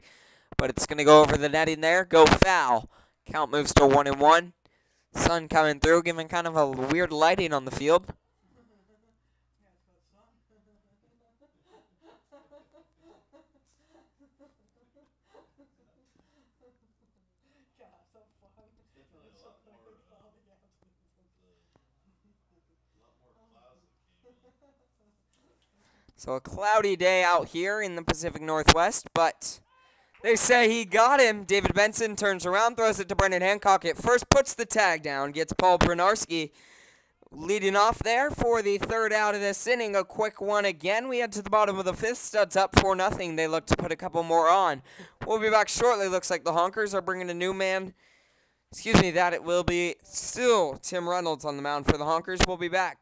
but it's going to go over the netting there. Go foul. Count moves to 1-1. Sun coming through, giving kind of a weird lighting on the field. So a cloudy day out here in the Pacific Northwest, but they say he got him. David Benson turns around, throws it to Brendan Hancock at first, puts the tag down, gets Paul Bronarski leading off there for the third out of this inning. A quick one again. We head to the bottom of the 5th. Studs up 4-0. They look to put a couple more on. We'll be back shortly. Looks like the Honkers are bringing a new man. Excuse me, that it will be still Tim Reynolds on the mound for the Honkers. We'll be back.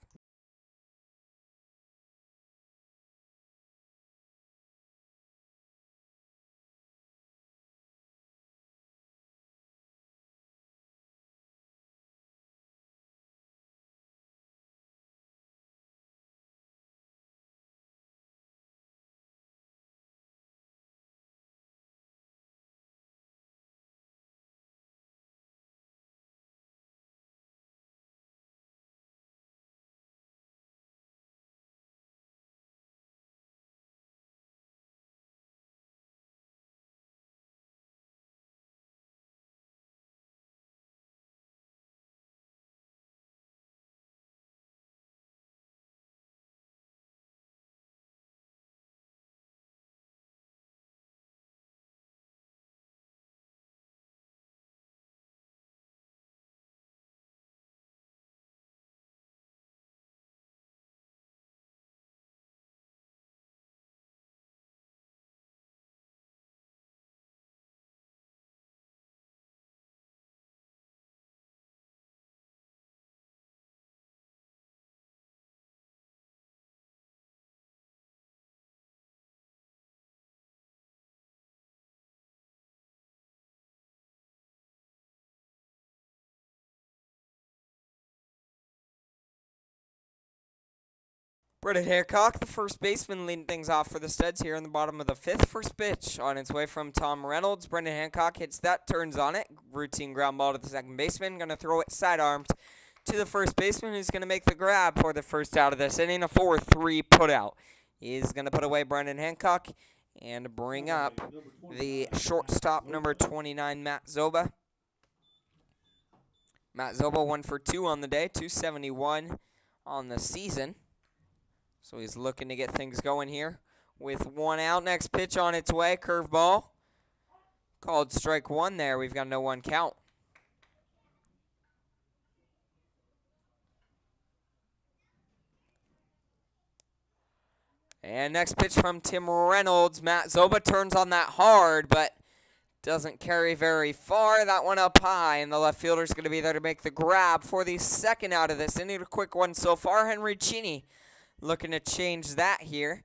Brendan Hancock, the first baseman, leading things off for the Studs here in the bottom of the 5th. First pitch on its way from Tom Reynolds. Brendan Hancock hits that, turns on it. Routine ground ball to the second baseman. Going to throw it sidearmed to the first baseman, who's going to make the grab for the first out of this inning. A 4-3 putout. He's going to put away Brendan Hancock and bring up the shortstop, number 29, Matt Zoba. Matt Zoba 1 for 2 on the day, 271 on the season. So he's looking to get things going here with 1 out. Next pitch on its way, curveball. Called strike 1 there. We've got no 1 count. And next pitch from Tim Reynolds. Matt Zoba turns on that hard, but doesn't carry very far. That one up high, and the left fielder's going to be there to make the grab for the second out of this inning. A quick one so far. Henry Cheney looking to change that here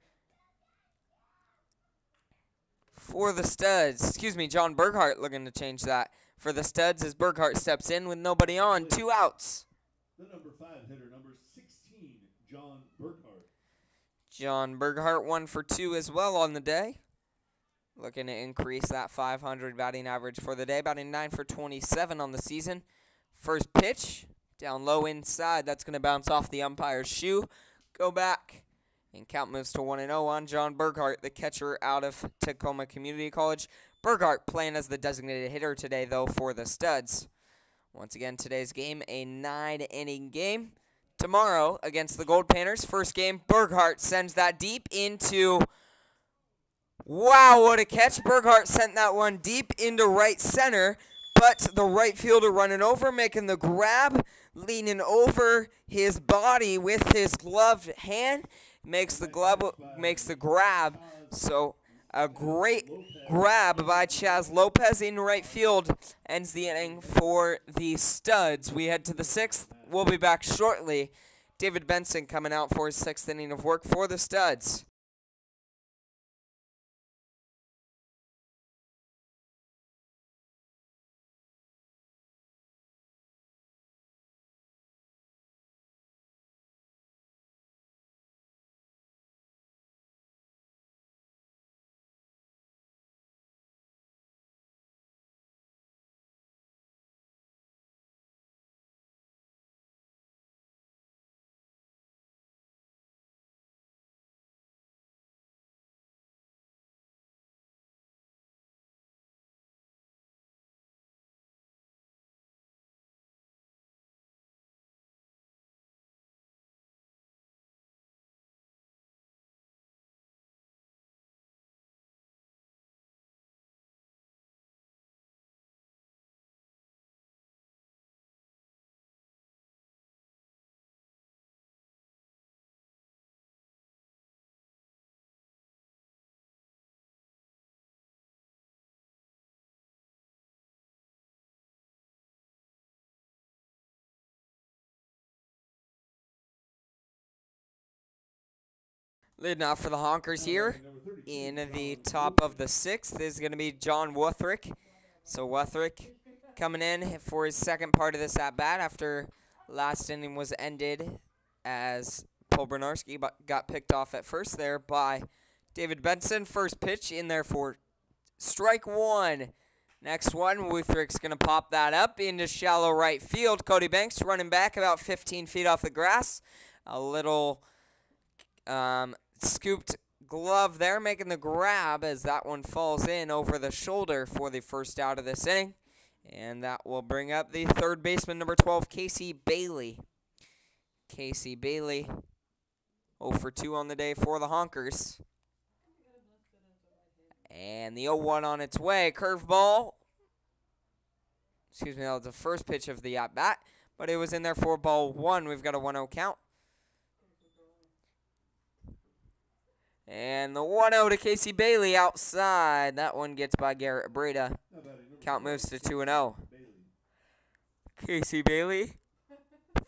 for the Studs. Excuse me, John Burghardt looking to change that for the Studs as Burghardt steps in with nobody on. 2 outs. The number 5 hitter, number 16, John Burkhart. John Burghardt 1 for 2 as well on the day. Looking to increase that 500 batting average for the day. Batting 9 for 27 on the season. First pitch, down low inside. That's going to bounce off the umpire's shoe. Go back, and count moves to 1-0 on John Burghardt, the catcher out of Tacoma Community College. Burghardt playing as the designated hitter today, though, for the Studs. Once again, today's game, a 9-inning game. Tomorrow, against the Gold Panthers, first game, Burghardt sends that deep into... Wow, what a catch. Burghardt sent that one deep into right center, but the right fielder running over, making the grab, leaning over his body with his gloved hand, makes the grab. So a great grab by Chaz Lopez in right field ends the inning for the Studs. We head to the 6th. We'll be back shortly. David Benson coming out for his 6th inning of work for the Studs. Leading off for the Honkers here in the top of the 6th is going to be John Wuthrick. So Wuthrick coming in for his second part of this at-bat after last inning was ended as Paul Bernarski got picked off at first there by David Benson. First pitch in there for strike 1. Next one, Wuthrick's going to pop that up into shallow right field. Cody Banks running back about 15 feet off the grass. A little... scooped glove there, making the grab as that one falls in over the shoulder for the first out of this inning. And that will bring up the third baseman, number 12, Casey Bailey. Casey Bailey, 0 for 2 on the day for the Honkers. And the 0-1 on its way. Curveball. Excuse me, that was the first pitch of the at-bat, but it was in there for ball 1. We've got a 1-0 count. And the 1-0 to Casey Bailey outside. That one gets by Garrett Breda. Count moves to 2-0. Casey Bailey,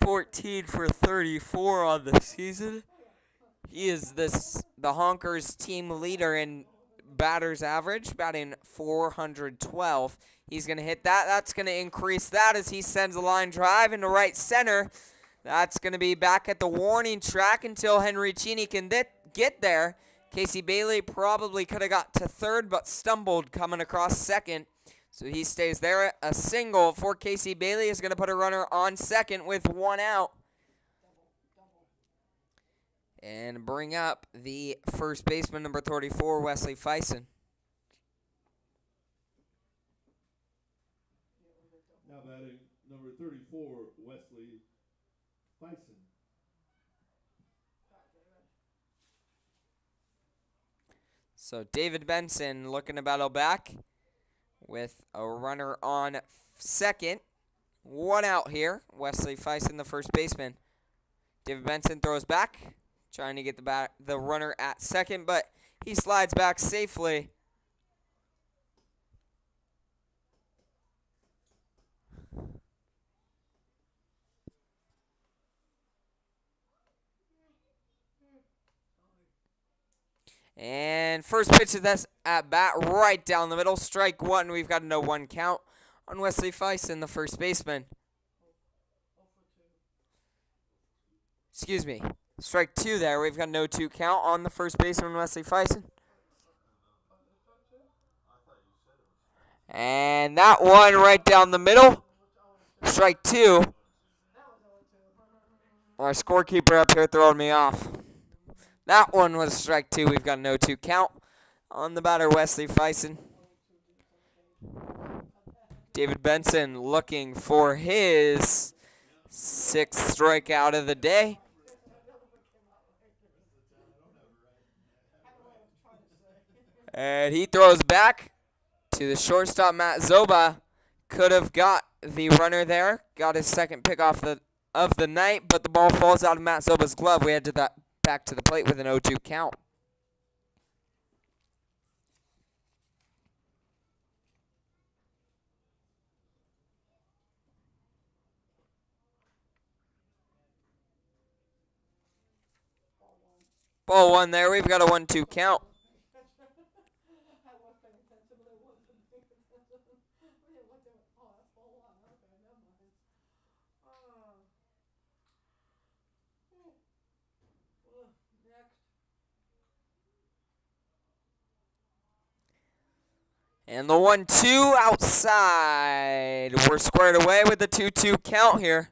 14 for 34 on the season. He is the Honkers team leader in batters average, batting 412. He's going to hit that. That's going to increase that as he sends a line drive into right center. That's going to be back at the warning track until Henry Cheney can get there. Casey Bailey probably could have got to third, but stumbled coming across second. So he stays there. A single for Casey Bailey is going to put a runner on second with 1 out. And bring up the first baseman, number 34, Wesley Fison. Now batting number 34. for Wesley Bison. So David Benson looking to battle back with a runner on second. 1 out here. Wesley Fison, the first baseman. David Benson throws back, trying to get the runner at second, but he slides back safely. And first pitch of this at bat, right down the middle. Strike one. We've got a 0-1 count on Wesley Fison, the first baseman. Excuse me. Strike two there. We've got a 0-2 count on the first baseman, Wesley Fison. And that one right down the middle. Strike two. Our scorekeeper up here throwing me off. That one was strike two. We've got a 0-2 count on the batter, Wesley Fison. David Benson looking for his 6th strikeout of the day. And he throws back to the shortstop, Matt Zoba. Could have got the runner there. Got his second pick off of the night, but the ball falls out of Matt Zoba's glove. We head to that back to the plate with an 0-2 count. Ball one there. We've got a 1-2 count. And the 1-2 outside. We're squared away with the 2-2 count here.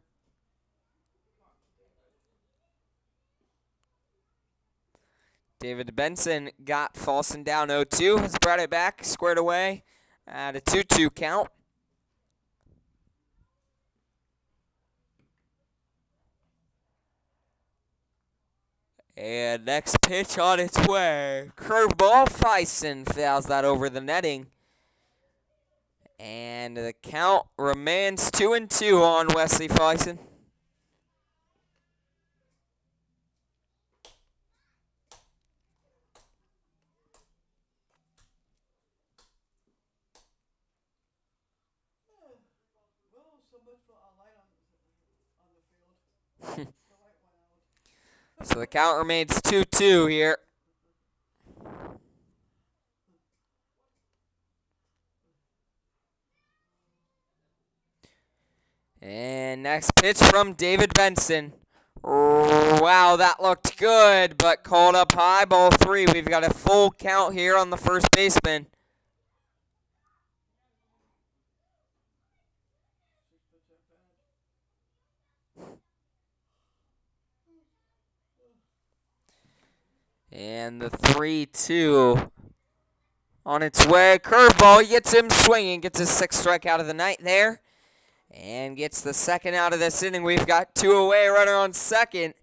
David Benson got Folsom down 0-2. Has brought it back, squared away at a 2-2 count. And next pitch on its way. Curveball. Fison fouls that over the netting. And the count remains 2-2 on Wesley Fison. So the count remains 2-2 here. And next pitch from David Benson. Wow, that looked good, but called up high, ball 3. We've got a full count here on the first baseman. And the 3-2 on its way. Curveball gets him swinging. Gets his 6th strikeout of the night there. And gets the second out of this inning. We've got 2 away, runner on second.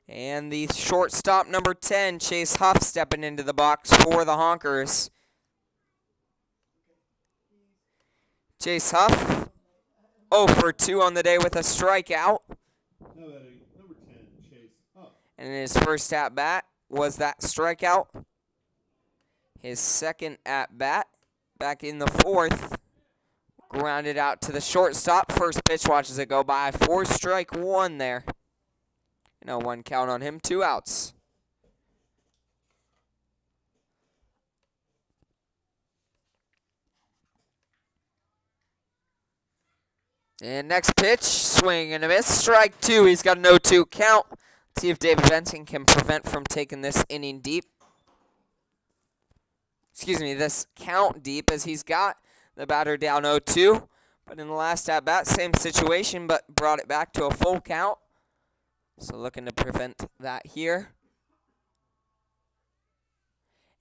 And the shortstop, number 10, Chase Huff, stepping into the box for the Honkers. Chase Huff, 0 for 2 on the day with a strikeout. Number 10, Chase Huff. And his first at-bat was that strikeout. His second at-bat, back in the 4th. Grounded out to the shortstop. First pitch, watches it go by. 4-strike-1 there. 1 count on him, 2 outs. And next pitch, swing and a miss. Strike 2. He's got a 0-2 count. Let's see if David Benson can prevent from taking this inning deep. Excuse me, this count deep, as he's got the batter down 0-2. But in the last at-bat, same situation, but brought it back to a full count. So looking to prevent that here.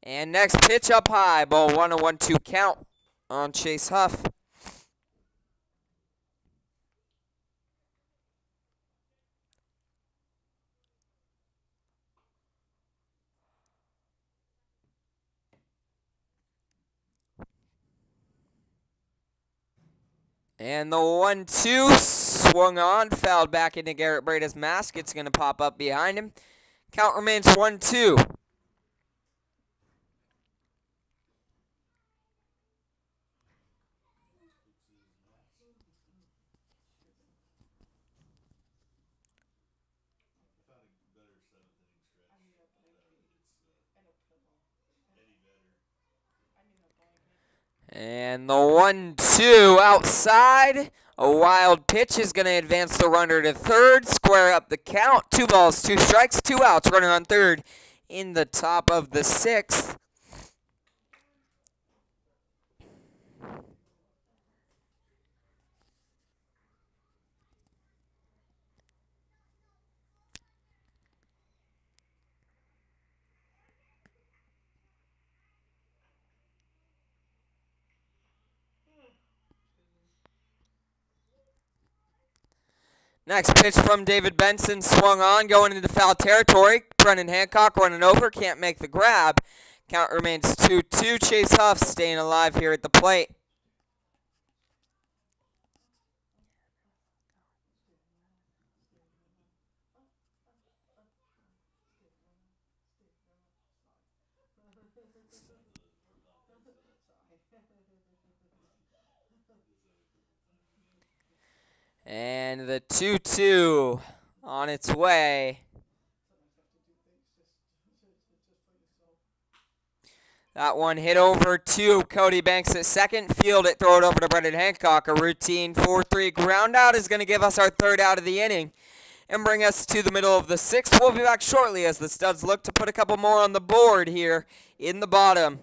And next pitch up high. Ball 1, a 1-2 count on Chase Huff. And the 1-2 swung on, fouled back into Garrett Breda's mask. It's going to pop up behind him. Count remains 1-2. And the 1-2 outside. A wild pitch is going to advance the runner to third. Square up the count. 2 balls, 2 strikes, 2 outs. Runner on third in the top of the 6th. Next pitch from David Benson, swung on, going into foul territory. Brennan Hancock running over, can't make the grab. Count remains 2-2. Chase Huff staying alive here at the plate. And the 2-2 on its way. That one hit over to Cody Banks at second. Field it, throw it over to Brendan Hancock. A routine 4-3 ground out is going to give us our 3rd out of the inning and bring us to the middle of the 6th. We'll be back shortly as the Studs look to put a couple more on the board here in the bottom.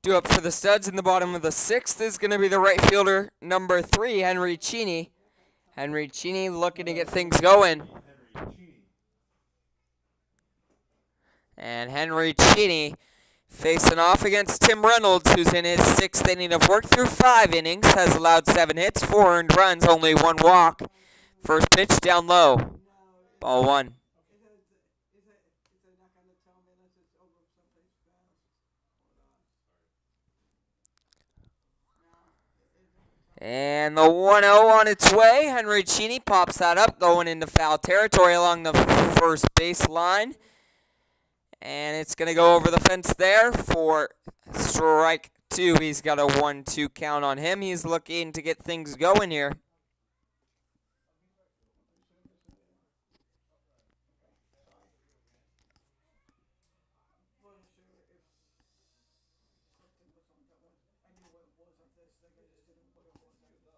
Due up for the Studs in the bottom of the 6th is going to be the right fielder, number 3, Henry Cheney. Henry Cheney looking to get things going. And Henry Cheney facing off against Tim Reynolds, who's in his 6th inning of work through 5 innings, has allowed 7 hits, 4 earned runs, only 1 walk. First pitch down low. Ball 1. And the 1-0 on its way. Henry Cheney pops that up, going into foul territory along the first base line. And it's going to go over the fence there for strike 2. He's got a 1-2 count on him. He's looking to get things going here.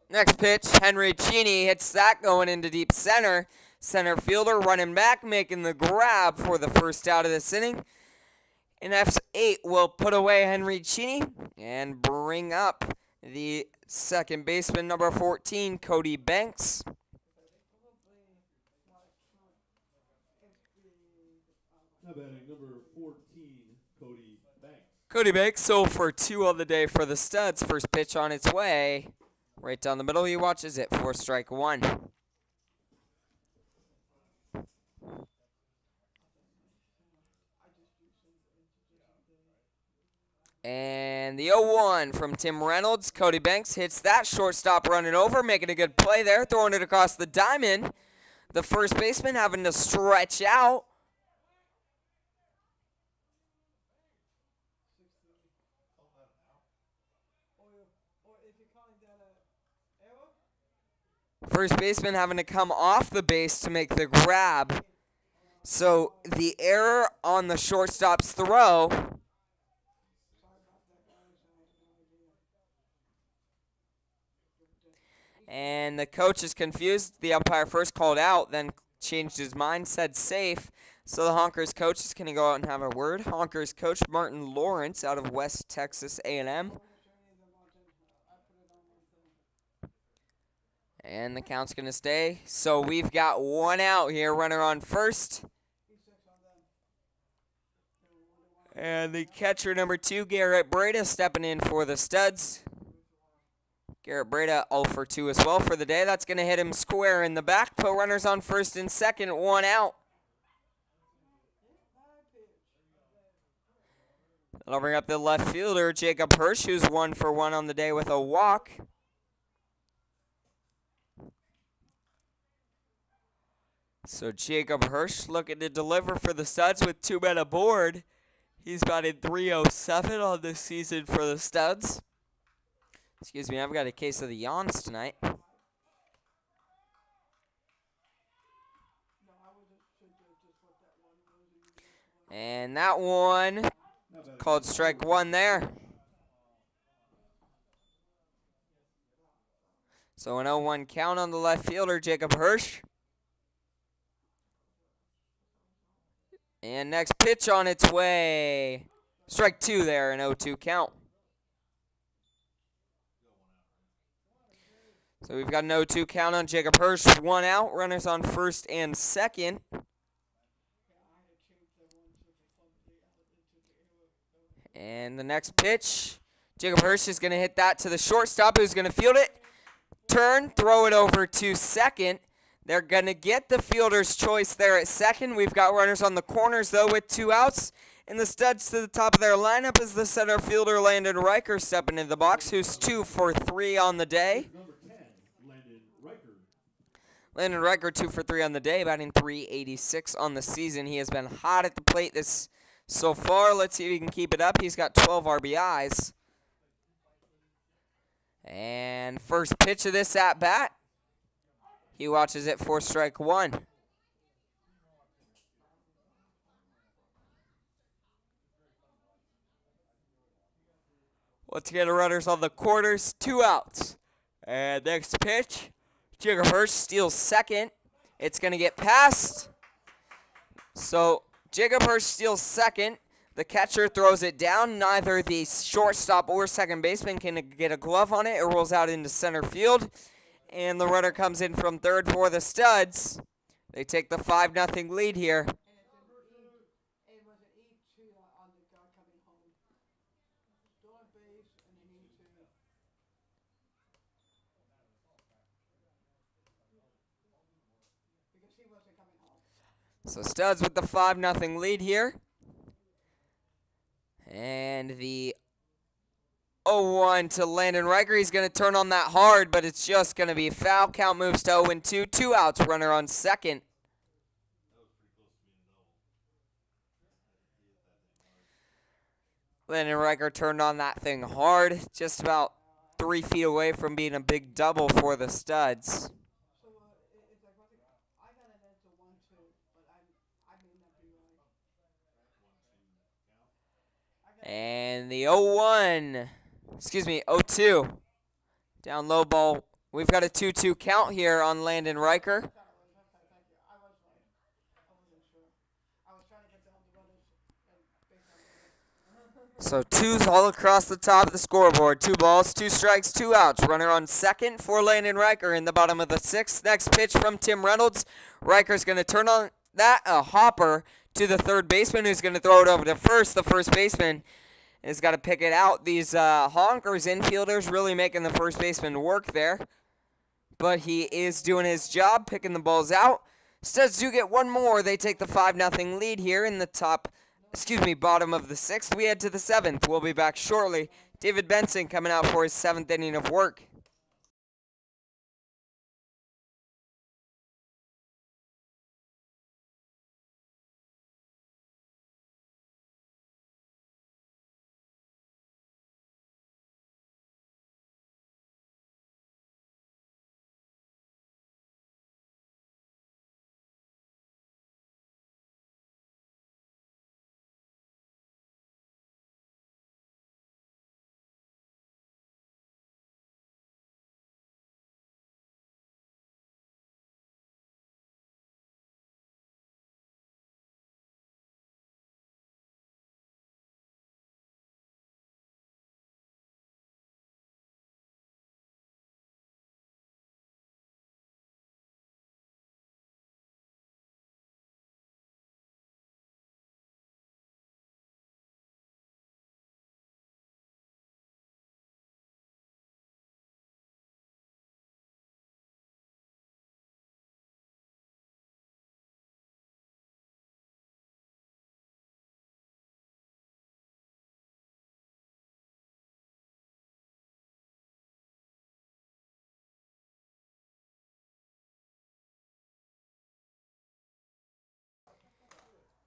Next pitch, Henry Cheney hits that, going into deep center. Center fielder running back, making the grab for the 1st out of this inning. And F8 will put away Henry Cheney and bring up the 2nd baseman, number 14, Cody Banks. Now batting number 14, Cody Banks. Cody Banks 0 for 2 on the day for the Studs. First pitch on its way. Right down the middle, he watches it for strike 1. And the 0-1 from Tim Reynolds. Cody Banks hits that shortstop running over, making a good play there, throwing it across the diamond. The first baseman having to stretch out. First baseman having to come off the base to make the grab. So the error on the shortstop's throw. And the coach is confused. The umpire first called out, then changed his mind, said safe. So the Honkers coach is going to go out and have a word. Honkers coach Martin Lawrence out of West Texas A&M. And the count's going to stay. So we've got one out here, runner on first. And the catcher number 2, Garrett Breda, stepping in for the Studs. Garrett Breda 0 for 2 as well for the day. That's going to hit him square in the back. Put runners on first and second, one out. That'll bring up the left fielder, Jacob Hirsch, who's 1 for 1 on the day with a walk. So Jacob Hirsch looking to deliver for the Studs with 2 men aboard. He's batted .307 on this season for the Studs. Excuse me, I've got a case of the yawns tonight. And that one called strike 1 there. So an 0-1 count on the left fielder, Jacob Hirsch. And next pitch on its way. Strike 2 there, an 0-2 count. So we've got an 0-2 count on Jacob Hirsch, 1 out, runners on first and second. And the next pitch, Jacob Hirsch is going to hit that to the shortstop, who's going to field it, turn, throw it over to second. They're going to get the fielder's choice there at second. We've got runners on the corners, though, with 2 outs. And the Studs to the top of their lineup is the center fielder, Landon Riker, stepping into the box, who's 2 for 3 on the day. Landon Riker 2 for 3 on the day, batting .386 on the season. He has been hot at the plate this so far. Let's see if he can keep it up. He's got 12 RBIs. And first pitch of this at-bat, he watches it for strike 1. Once again, runners on the corners, 2 outs. And next pitch, Jacob Hirsch steals second. It's going to get past. So Jacob Hirsch steals second. The catcher throws it down. Neither the shortstop or second baseman can get a glove on it. It rolls out into center field. And the runner comes in from third for the Studs. They take the 5-0 lead here. So Studs with the 5-0 lead here. And the 0-1 to Landon Riker. He's going to turn on that hard, but it's just going to be a foul. Count moves to 0-2. 2 outs, runner on second. Landon Riker turned on that thing hard. Just about 3 feet away from being a big double for the Studs. And the 0-1, excuse me, 0-2. Down low ball. We've got a 2-2 count here on Landon Riker. So 2s all across the top of the scoreboard. 2 balls, 2 strikes, 2 outs. Runner on second for Landon Riker in the bottom of the 6th. Next pitch from Tim Reynolds. Riker's going to turn on that, a hopper to the third baseman, who's going to throw it over to first. The first baseman has got to pick it out. These Honkers infielders really making the first baseman work there. But he is doing his job, picking the balls out. Studs do get one more. They take the 5-0 lead here in the top bottom of the 6th. We head to the 7th. We'll be back shortly. David Benson coming out for his 7th inning of work.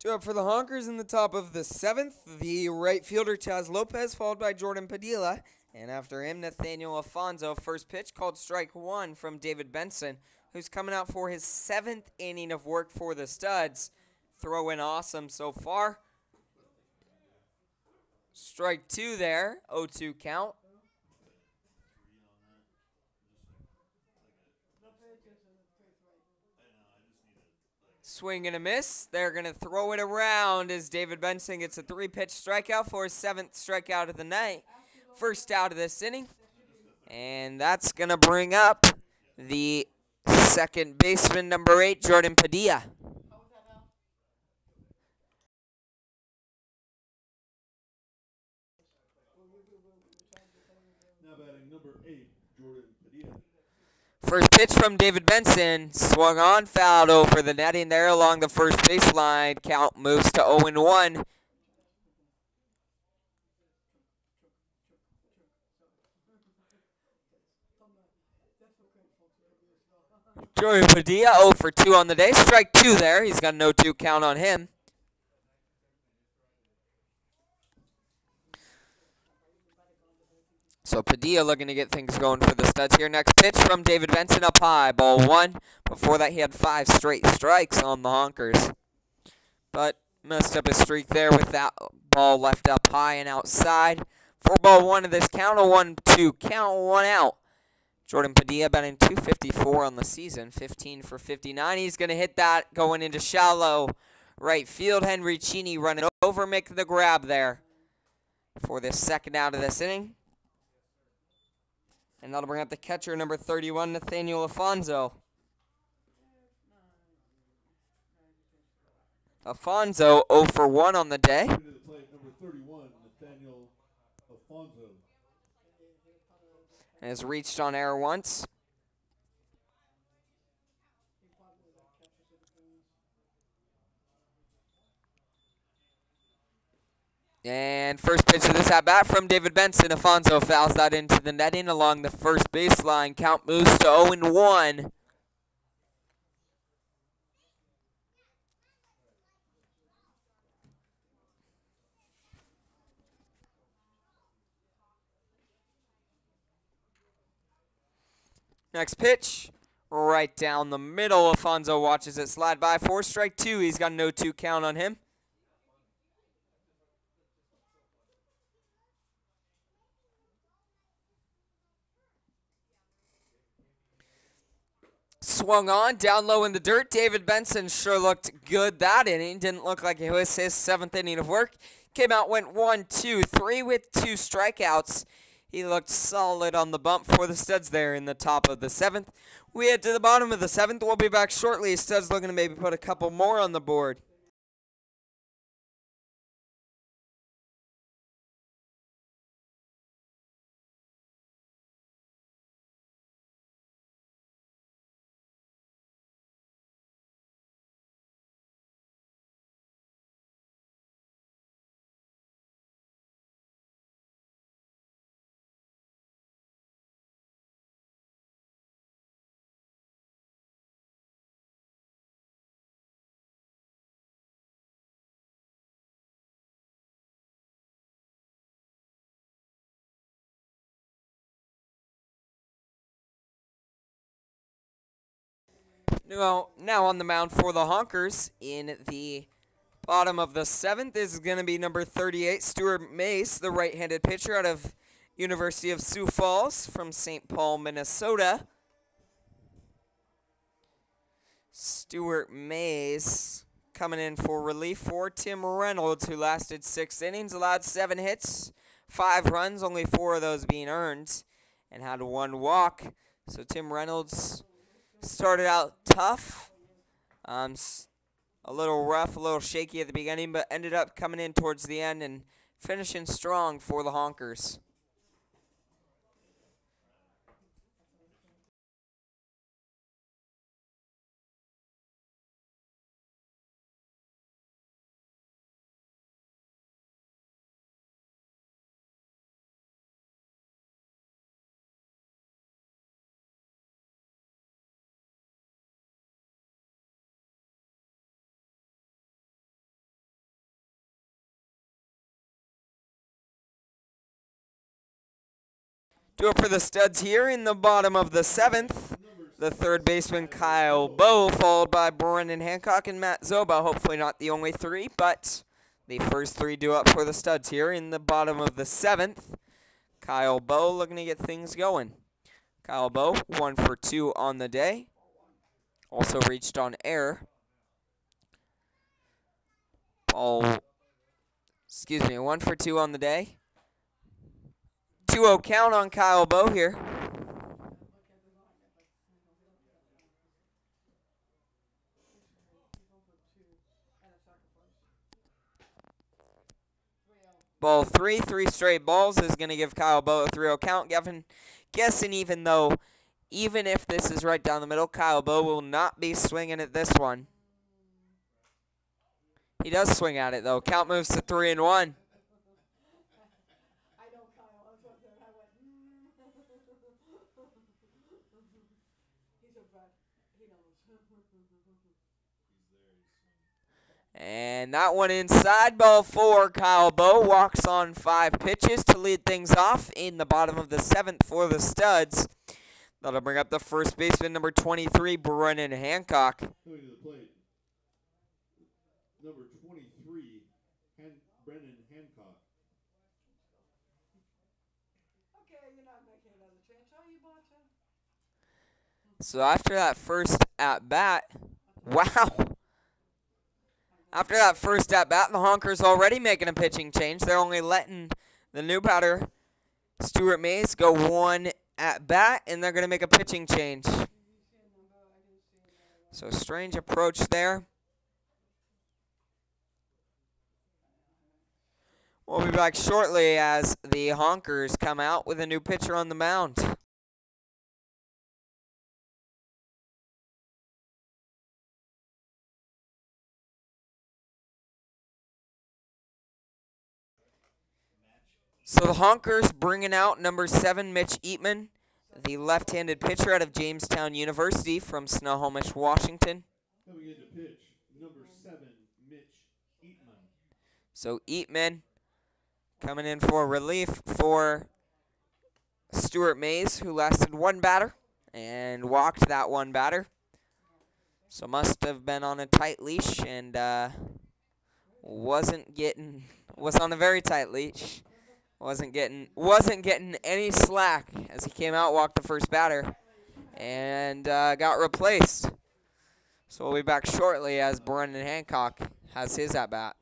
Two up for the Honkers in the top of the 7th. The right fielder, Chaz Lopez, followed by Jordan Padilla. And after him, Nathaniel Alfonso. First pitch called strike 1 from David Benson, who's coming out for his 7th inning of work for the Studs. Throwing awesome so far. Strike 2 there, 0-2 count. Swing and a miss. They're going to throw it around as David Benson gets a 3-pitch strikeout for his 7th strikeout of the night. First out of this inning. And that's going to bring up the second baseman, number 8, Jordan Padilla. Now batting number 8, Jordan Padilla. First pitch from David Benson, swung on, fouled over the netting there along the first baseline. Count moves to 0-1. Jordan Padilla 0 for 2 on the day. Strike 2 there. He's got an 0-2 count on him. So Padilla looking to get things going for the Studs here. Next pitch from David Benson, up high, ball 1. Before that, he had 5 straight strikes on the Honkers. But messed up his streak there with that ball left up high and outside. 4-1 of this count, a 1-2 count, 1 out. Jordan Padilla batting .254 on the season, 15 for 59. He's going to hit that going into shallow right field. Henry Cheney running over, making the grab there for this second out of this inning. And that'll bring up the catcher, number 31, Nathaniel Alfonso. Alfonso 0 for 1 on the day. Into the plate, number 31, Nathaniel Alfonso. And has reached on air once. And first pitch of this at-bat from David Benson. Alfonso fouls that into the netting along the first baseline. Count moves to 0-1. Next pitch, right down the middle. Alfonso watches it slide by for strike 2. He's got an 0-2 count on him. Swung on, down low in the dirt. David Benson sure looked good that inning. Didn't look like it was his 7th inning of work. Came out, went 1-2-3 with 2 strikeouts. He looked solid on the bump for the Studs there in the top of the 7th. We head to the bottom of the 7th. We'll be back shortly. Studs looking to maybe put a couple more on the board. Now on the mound for the Honkers in the bottom of the 7th is going to be number 38, Stuart Mace, the right-handed pitcher out of University of Sioux Falls from St. Paul, Minnesota. Stuart Mays coming in for relief for Tim Reynolds, who lasted 6 innings, allowed 7 hits, 5 runs, only 4 of those being earned, and had 1 walk. So Tim Reynolds started out tough, a little rough, a little shaky at the beginning, but ended up coming in towards the end and finishing strong for the Honkers. Do it for the Studs here in the bottom of the 7th. The third baseman, Kyle Bowe, followed by Brendan Hancock and Matt Zoba. Hopefully not the only 3, but the first 3 do up for the Studs here in the bottom of the 7th. Kyle Bowe looking to get things going. Kyle Bowe, 1 for 2 on the day. Also reached on air. 1 for 2 on the day. 2-0 count on Kyle Bowe here. Ball 3, 3 straight balls is going to give Kyle Bowe a 3-0 count. Guessing even if this is right down the middle, Kyle Bowe will not be swinging at this one. He does swing at it, though. Count moves to 3-1. And that one inside, ball 4. Kyle Bowe walks on 5 pitches to lead things off in the bottom of the 7th for the Studs. That'll bring up the first baseman, number 23, Brendan Hancock. Coming to the plate, number 23, Brendan Hancock. Okay, you're not making another chance, are you, Bonta? So after that first at-bat, wow. After that first at-bat, the Honkers already making a pitching change. They're only letting the new batter, Stuart Mays, go 1 at-bat, and they're going to make a pitching change. So strange approach there. We'll be back shortly as the Honkers come out with a new pitcher on the mound. So the Honkers bringing out number 7, Mitch Eatman, the left-handed pitcher out of Jamestown University from Snohomish, Washington. Coming in to pitch, number 7, Mitch Eatman. So Eatman coming in for relief for Stuart Mays, who lasted 1 batter and walked that 1 batter. So must have been on a tight leash and was on a very tight leash. Wasn't getting any slack as he came out, walked the first batter, and got replaced. So we'll be back shortly as Brendan Hancock has his at-bat.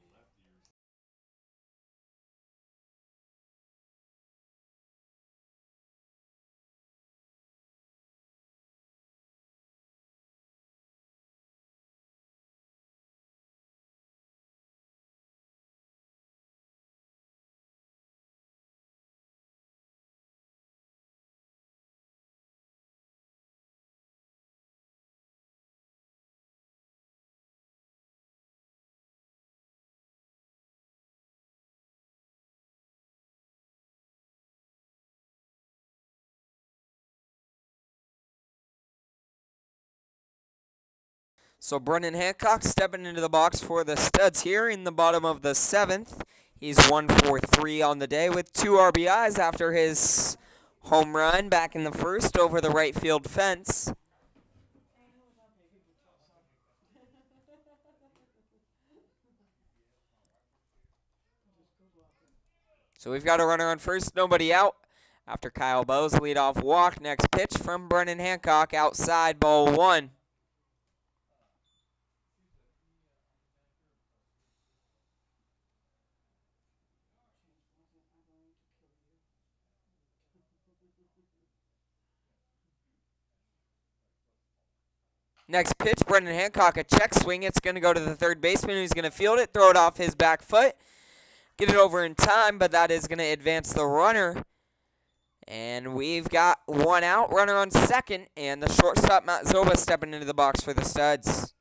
So Brendan Hancock stepping into the box for the Studs here in the bottom of the 7th. He's 1 for 3 on the day with 2 RBIs after his home run back in the first over the right field fence. So we've got a runner on first, nobody out. After Kyle Bowe's leadoff walk, next pitch from Brennan Hancock, outside, ball 1. Next pitch, Brendan Hancock, a check swing. It's going to go to the third baseman, who's going to field it, throw it off his back foot, get it over in time, but that is going to advance the runner. And we've got 1 out, runner on second, and the shortstop, Matt Zoba, stepping into the box for the Studs.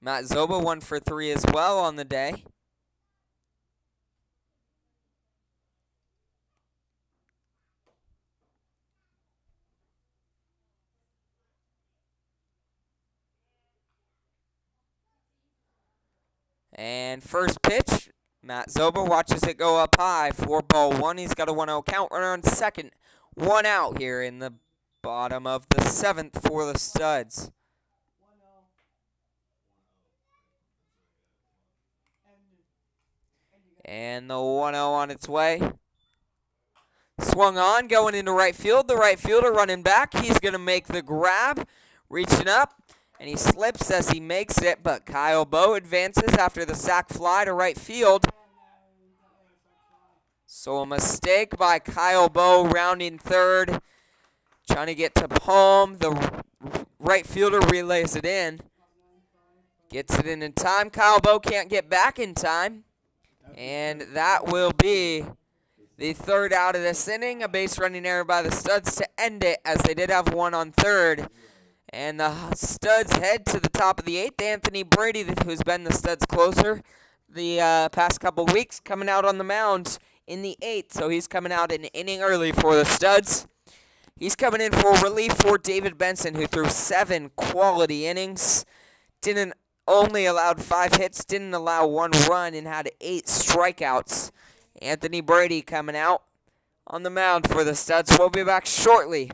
Matt Zoba 1 for 3 as well on the day. And first pitch, Matt Zoba watches it go up high for ball 1. He's got a 1-0 count, runner on second. 1 out here in the bottom of the 7th for the Studs. And the 1-0 on its way. Swung on, going into right field. The right fielder running back. He's going to make the grab, reaching up. And he slips as he makes it, but Kyle Bowe advances after the sac fly to right field. So a mistake by Kyle Bowe, rounding third, trying to get to home. The right fielder relays it in. Gets it in time. Kyle Bowe can't get back in time. And that will be the 3rd out of this inning. A base running error by the Studs to end it, as they did have 1 on third. And the Studs head to the top of the 8th. Anthony Brady, who's been the Studs closer the past couple weeks, coming out on the mound in the 8th. So he's coming out an inning early for the Studs. He's coming in for relief for David Benson, who threw 7 quality innings. Only allowed 5 hits, didn't allow 1 run, and had 8 strikeouts. Anthony Brady coming out on the mound for the Studs. We'll be back shortly.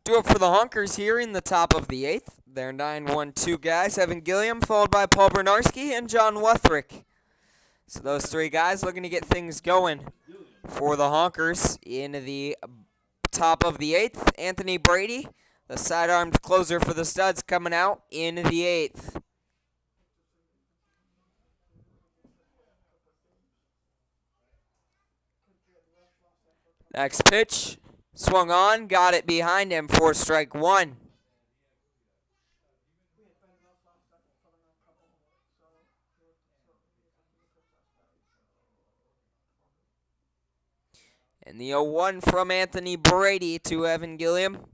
Do it for the Honkers here in the top of the 8th. They're 9-1-2 guys. Evan Gilliam, followed by Paul Bernarski and John Wethrick. So those 3 guys looking to get things going for the Honkers in the top of the 8th. Anthony Brady, the sidearmed closer for the Studs, coming out in the 8th. Next pitch. Swung on, got it behind him for strike 1. And the 0-1 from Anthony Brady to Evan Gilliam.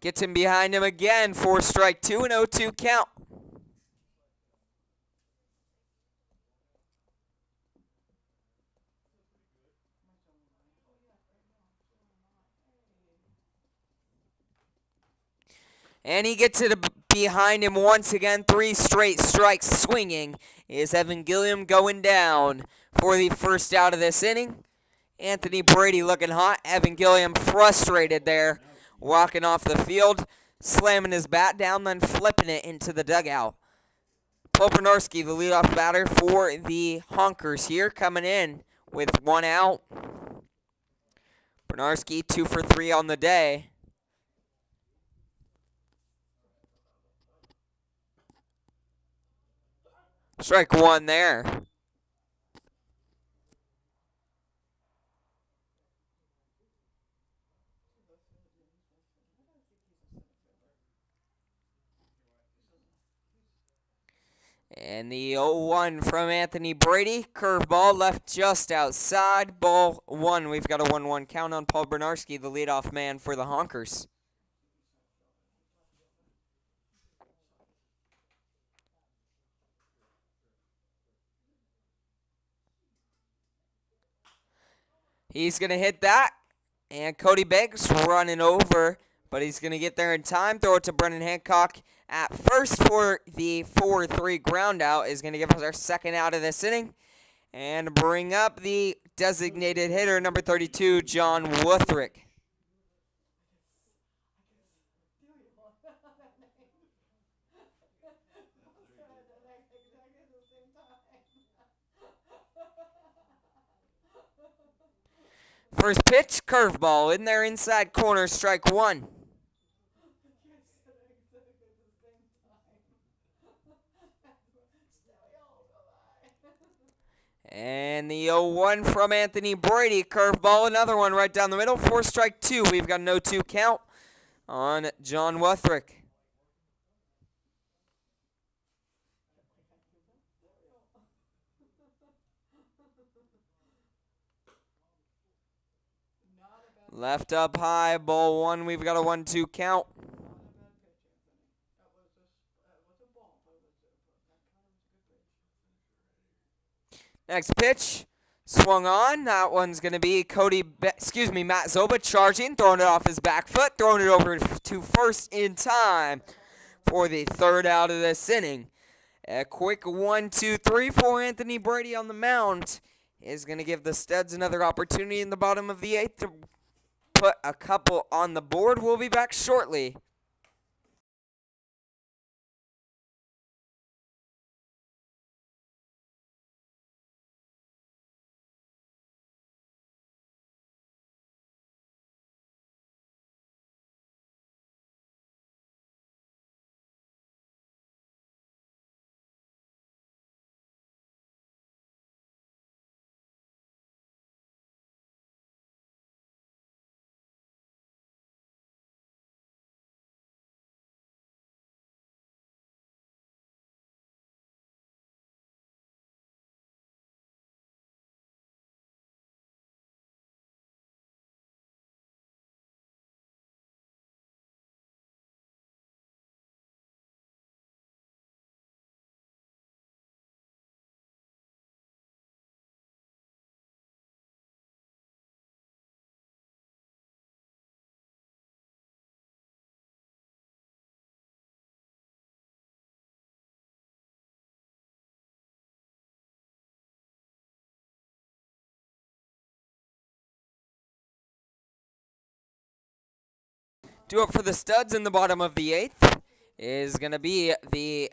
Gets him behind him again for strike 2, and 0-2 count. And he gets it behind him once again. 3 straight strikes swinging is Evan Gilliam going down for the first out of this inning. Anthony Brady looking hot. Evan Gilliam frustrated there, walking off the field, slamming his bat down, then flipping it into the dugout. Paul Bernarski, the leadoff batter for the Honkers here, coming in with 1 out. Bernarski 2 for 3 on the day. Strike 1 there. And the 0-1 from Anthony Brady. Curveball left just outside. Ball 1. We've got a 1-1 count on Paul Bernarski, the leadoff man for the Honkers. He's going to hit that. And Cody Banks running over, but he's going to get there in time. Throw it to Brennan Hancock at first for the 4-3 ground out. Is going to give us our second out of this inning. And bring up the designated hitter, number 32, John Wuthrick. First pitch, curveball in there inside corner, strike 1. And the 0-1 from Anthony Brady, curveball, another one right down the middle, 4 strike 2. We've got a 0-2 count on John Wuthrick. Left up high, ball 1. We've got a 1-2 count. Next pitch, swung on. That one's going to be Matt Zoba charging, throwing it off his back foot, throwing it over to first in time for the third out of this inning. A quick 1-2-3 for Anthony Brady on the mound is going to give the Studs another opportunity in the bottom of the 8th to put a couple on the board. We'll be back shortly. Due up for the Studs in the bottom of the 8th is going to be the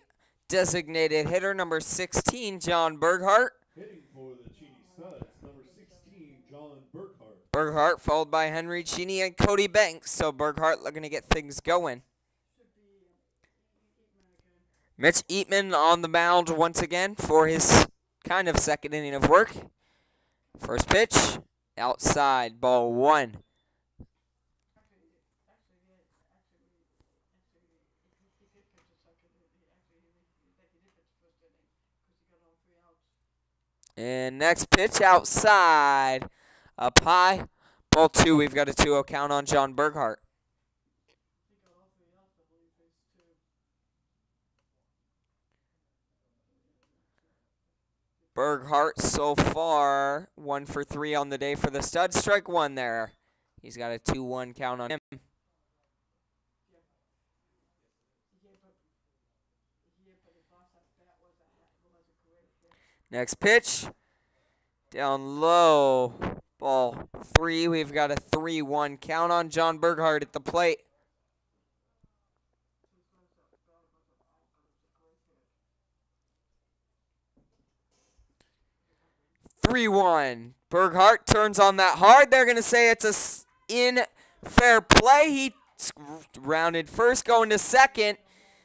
designated hitter, number 16, John Berghart. Hitting for the Cheney Studs, number 16, John Burkhart. Berghart followed by Henry Cheney and Cody Banks. So Berghart looking to get things going. Mitch Eatman on the mound once again for his kind of second inning of work. First pitch, outside, ball 1. And next pitch outside, up high, ball 2. We've got a 2-0 count on John Berghart. Berghart so far 1 for 3 on the day for the Studs. Strike 1 there. He's got a 2-1 count on him. Next pitch. Down low. Ball 3. We've got a 3-1 count on John Burghardt at the plate. 3-1. Burghardt turns on that hard. They're going to say it's in fair play. He rounded first, going to second.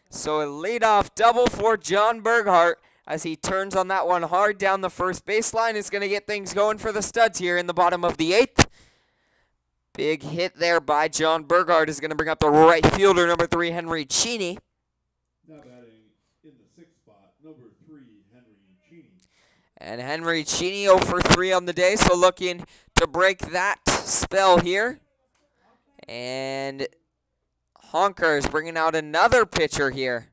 So a leadoff double for John Burghardt as he turns on that one hard down the first baseline. Is going to get things going for the Studs here in the bottom of the 8th. Big hit there by John Burghardt is going to bring up the right fielder, number 3, Henry Cheney. Now batting in the 6th spot, number 3, Henry Cheney. And Henry Cheney 0 for 3 on the day, so looking to break that spell here. And Honkers bringing out another pitcher here.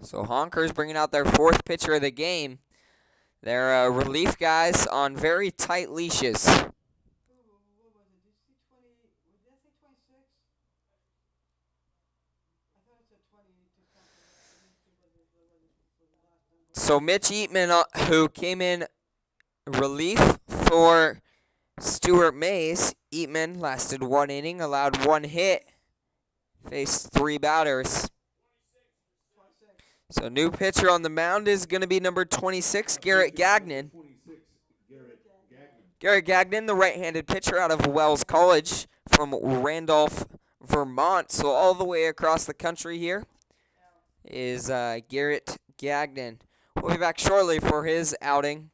So Honkers bringing out their 4th pitcher of the game. They're relief guys on very tight leashes. So Mitch Eatman, who came in relief for Stuart Mays. Eatman lasted 1 inning, allowed 1 hit, faced 3 batters. So new pitcher on the mound is going to be number 26, Garrett Gagnon. Garrett Gagnon, the right-handed pitcher out of Wells College from Randolph, Vermont. So all the way across the country here is Garrett Gagnon. We'll be back shortly for his outing.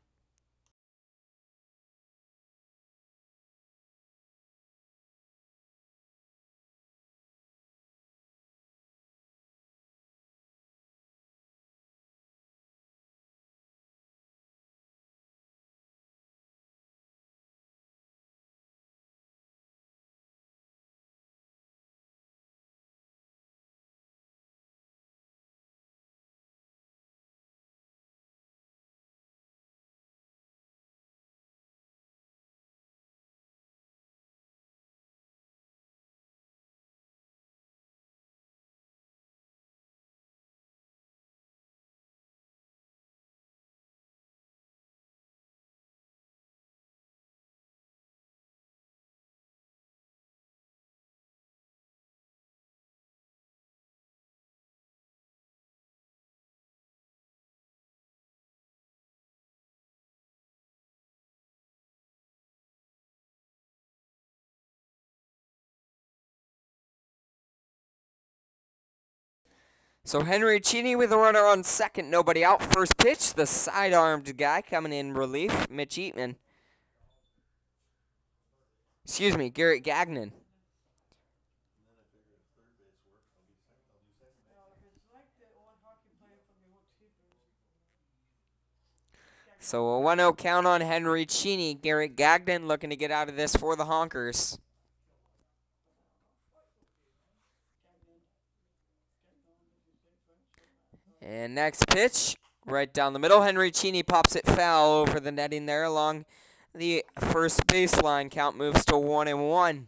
So Henry Cheney with a runner on second, nobody out. First pitch, the side-armed guy coming in relief, Mitch Eatman. Excuse me, Garrett Gagnon. So a 1-0 count on Henry Cheney. Garrett Gagnon looking to get out of this for the Honkers. And next pitch, right down the middle. Henry Cheney pops it foul over the netting there along the first baseline. Count moves to 1-1.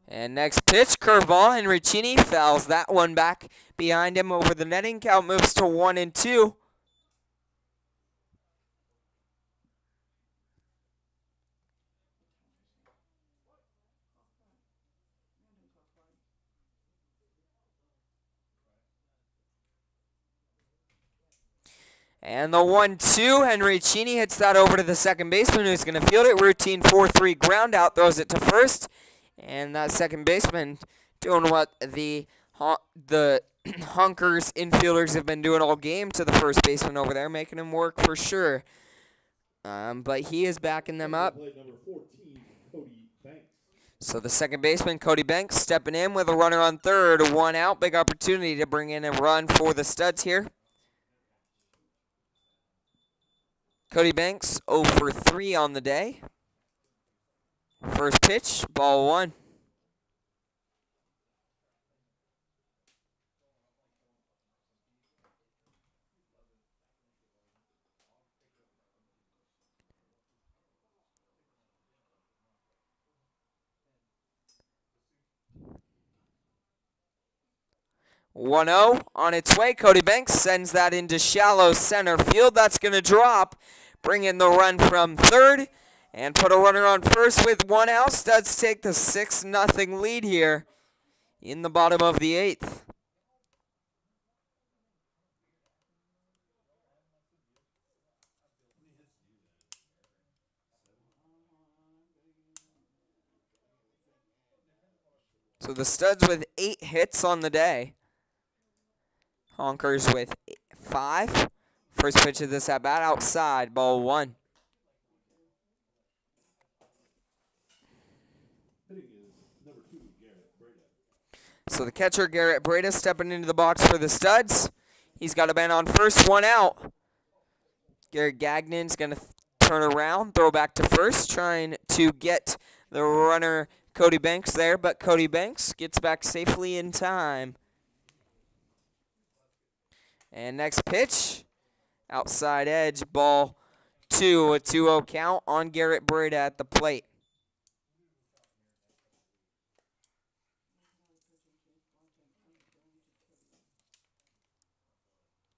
And next pitch, curveball. Henry Cheney fouls that one back behind him over the netting. Count moves to 1-2. And the 1-2, Henry Cheney hits that over to the second baseman, who's going to field it. Routine 4-3 ground out, throws it to first. And that second baseman doing what the Honkers infielders have been doing all game to the first baseman over there, making him work for sure. But he is backing them up. So the second baseman, Cody Banks, stepping in with a runner on third, 1 out. Big opportunity to bring in a run for the Studs here. Cody Banks 0 for 3 on the day. First pitch, ball 1. 1-0 on its way. Cody Banks sends that into shallow center field. That's going to drop, bring in the run from third, and put a runner on first with 1 out. Studs take the 6-0 lead here in the bottom of the 8th. So the Studs with 8 hits on the day. Honkers with 5. First pitch of this at-bat outside, ball 1. So the catcher, Garrett Breda, stepping into the box for the Studs. He's got a man on first, 1 out. Garrett Gagnon's going to turn around, throw back to first, trying to get the runner Cody Banks there, but Cody Banks gets back safely in time. And next pitch, outside edge, ball 2, a 2-0 count on Garrett Breda at the plate.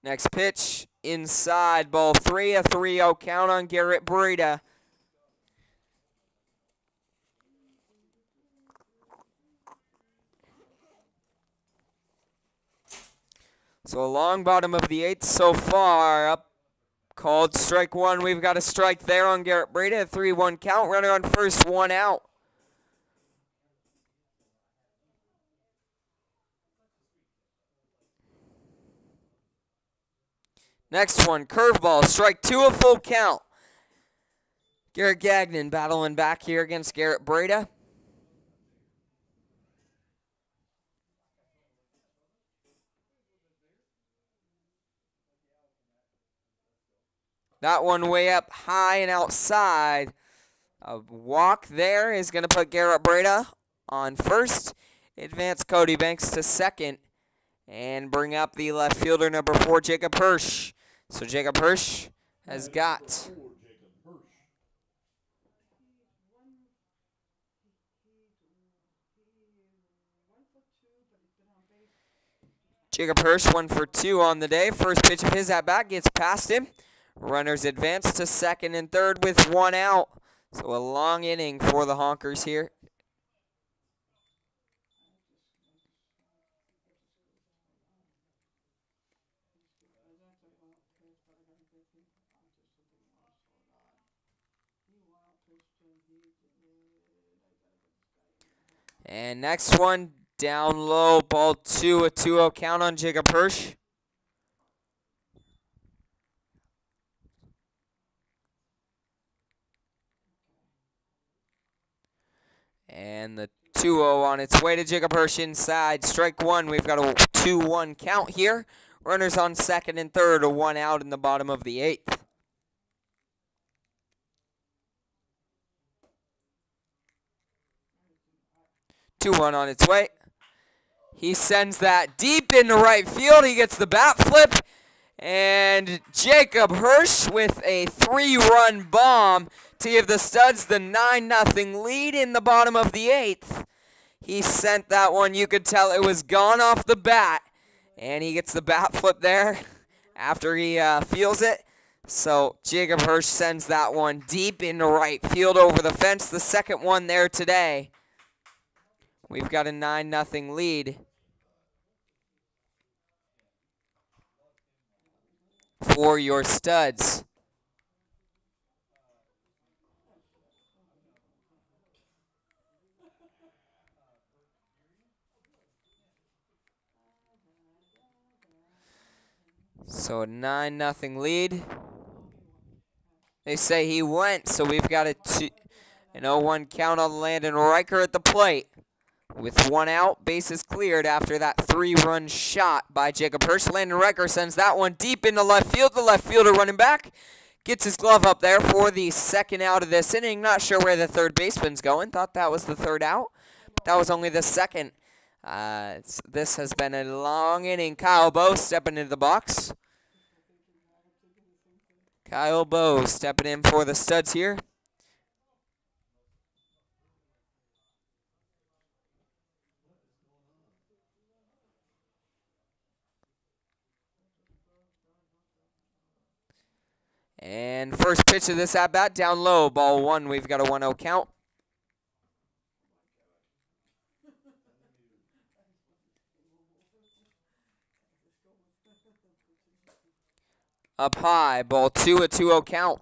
Next pitch, inside, ball 3, a 3-0 count on Garrett Breda. So along bottom of the 8th so far, up called strike 1. We've got a strike there on Garrett Breda, a 3-1 count, runner on first, 1 out. Next one, curveball, strike 2, a full count. Garrett Gagnon battling back here against Garrett Breda. That one way up high and outside. A walk there is going to put Garrett Breda on first. Advance Cody Banks to second. And bring up the left fielder, number 4, Jacob Hirsch. So Jacob Hirsch has got Jacob Hirsch 1 for 2 on the day. First pitch of his at-bat gets past him. Runners advance to second and third with 1 out. So a long inning for the Honkers here. And next one, down low, ball 2, a 2-0 count on Jacob Hirsch. And the 2-0 on its way to Jacob Hirsch inside. Strike 1, we've got a 2-1 count here. Runners on second and third, a 1 out in the bottom of the 8th. Two-one on its way. He sends that deep into right field. He gets the bat flip. And Jacob Hirsch with a 3-run bomb to give the Studs the 9-0 lead in the bottom of the 8th. He sent that one. You could tell it was gone off the bat. And he gets the bat flip there after he feels it. So Jacob Hirsch sends that one deep into right field over the fence. The second one there today. We've got a 9-0 lead for your Studs. So a 9-0 lead. They say he went, so we've got an 0-1 count on Landon Riker at the plate. With 1 out, bases cleared after that 3-run shot by Jacob Hirsch. Landon Riker sends that one deep into left field. The left fielder running back gets his glove up there for the second out of this inning. Not sure where the third baseman's going. Thought that was the third out, but that was only the second. This has been a long inning. Kyle Bowe stepping into the box. Kyle Bowe stepping in for the Studs here. And first pitch of this at-bat, down low, ball one. We've got a 1-0 count. Up high, ball two, a 2-0 count.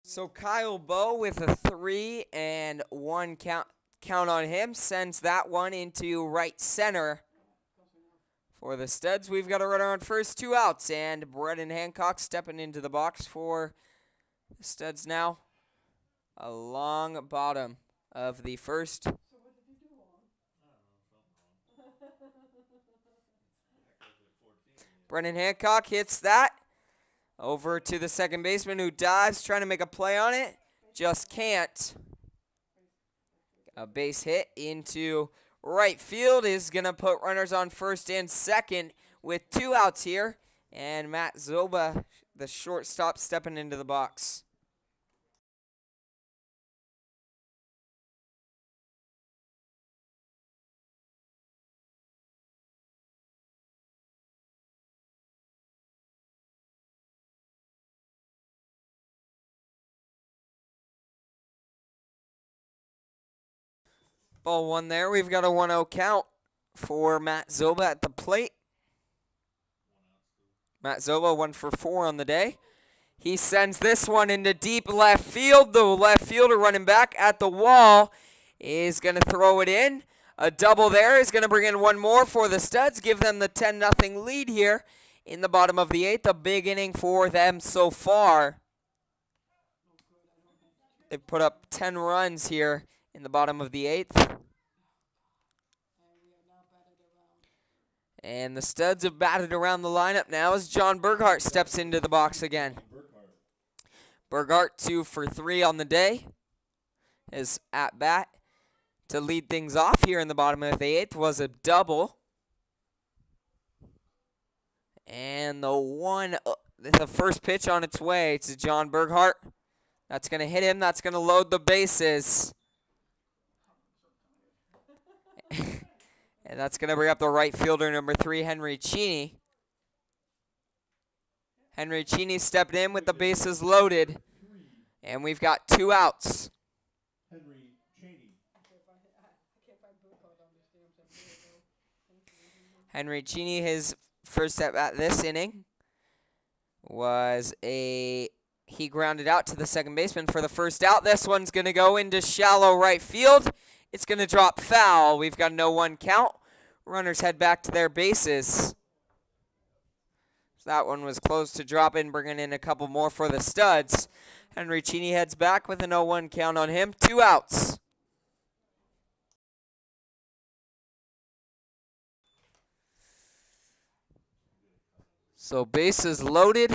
So Kyle Bowe with a 3-1 count on him sends that one into right center. For the Studs, we've got a runner on first, 2 outs, and Brennan Hancock stepping into the box for the Studs now. A long bottom of the first. So what did you do wrong? Brennan Hancock hits that over to the second baseman who dives, trying to make a play on it. Just can't. A base hit into right field is going to put runners on first and second with 2 outs here. And Matt Zoba, the shortstop, stepping into the box. Ball one there. We've got a 1-0 count for Matt Zoba at the plate. Matt Zoba 1 for 4 on the day. He sends this one into deep left field. The left fielder running back at the wall is going to throw it in. A double there is going to bring in one more for the Studs, give them the 10-0 lead here in the bottom of the 8th. A big inning for them so far. They've put up 10 runs here in the bottom of the 8th. And the Studs have batted around the lineup now as John Burghardt steps into the box again. Burghardt 2 for 3 on the day. His at-bat to lead things off here in the bottom of the 8th was a double. And the first pitch on its way to John Burghardt. That's going to hit him. That's going to load the bases. And that's going to bring up the right fielder, number 3, Henry Cheney. Henry Cheney stepped in with the bases loaded. And we've got 2 outs. Henry Cheney. Henry Cheney, his first at this inning was he grounded out to the second baseman for the first out. This one's going to go into shallow right field. It's going to drop foul. We've got a 0-1 count. Runners head back to their bases. So that one was close to dropping, bringing in a couple more for the Studs. Henry Cheney heads back with a 0-1 count on him. 2 outs. So bases loaded.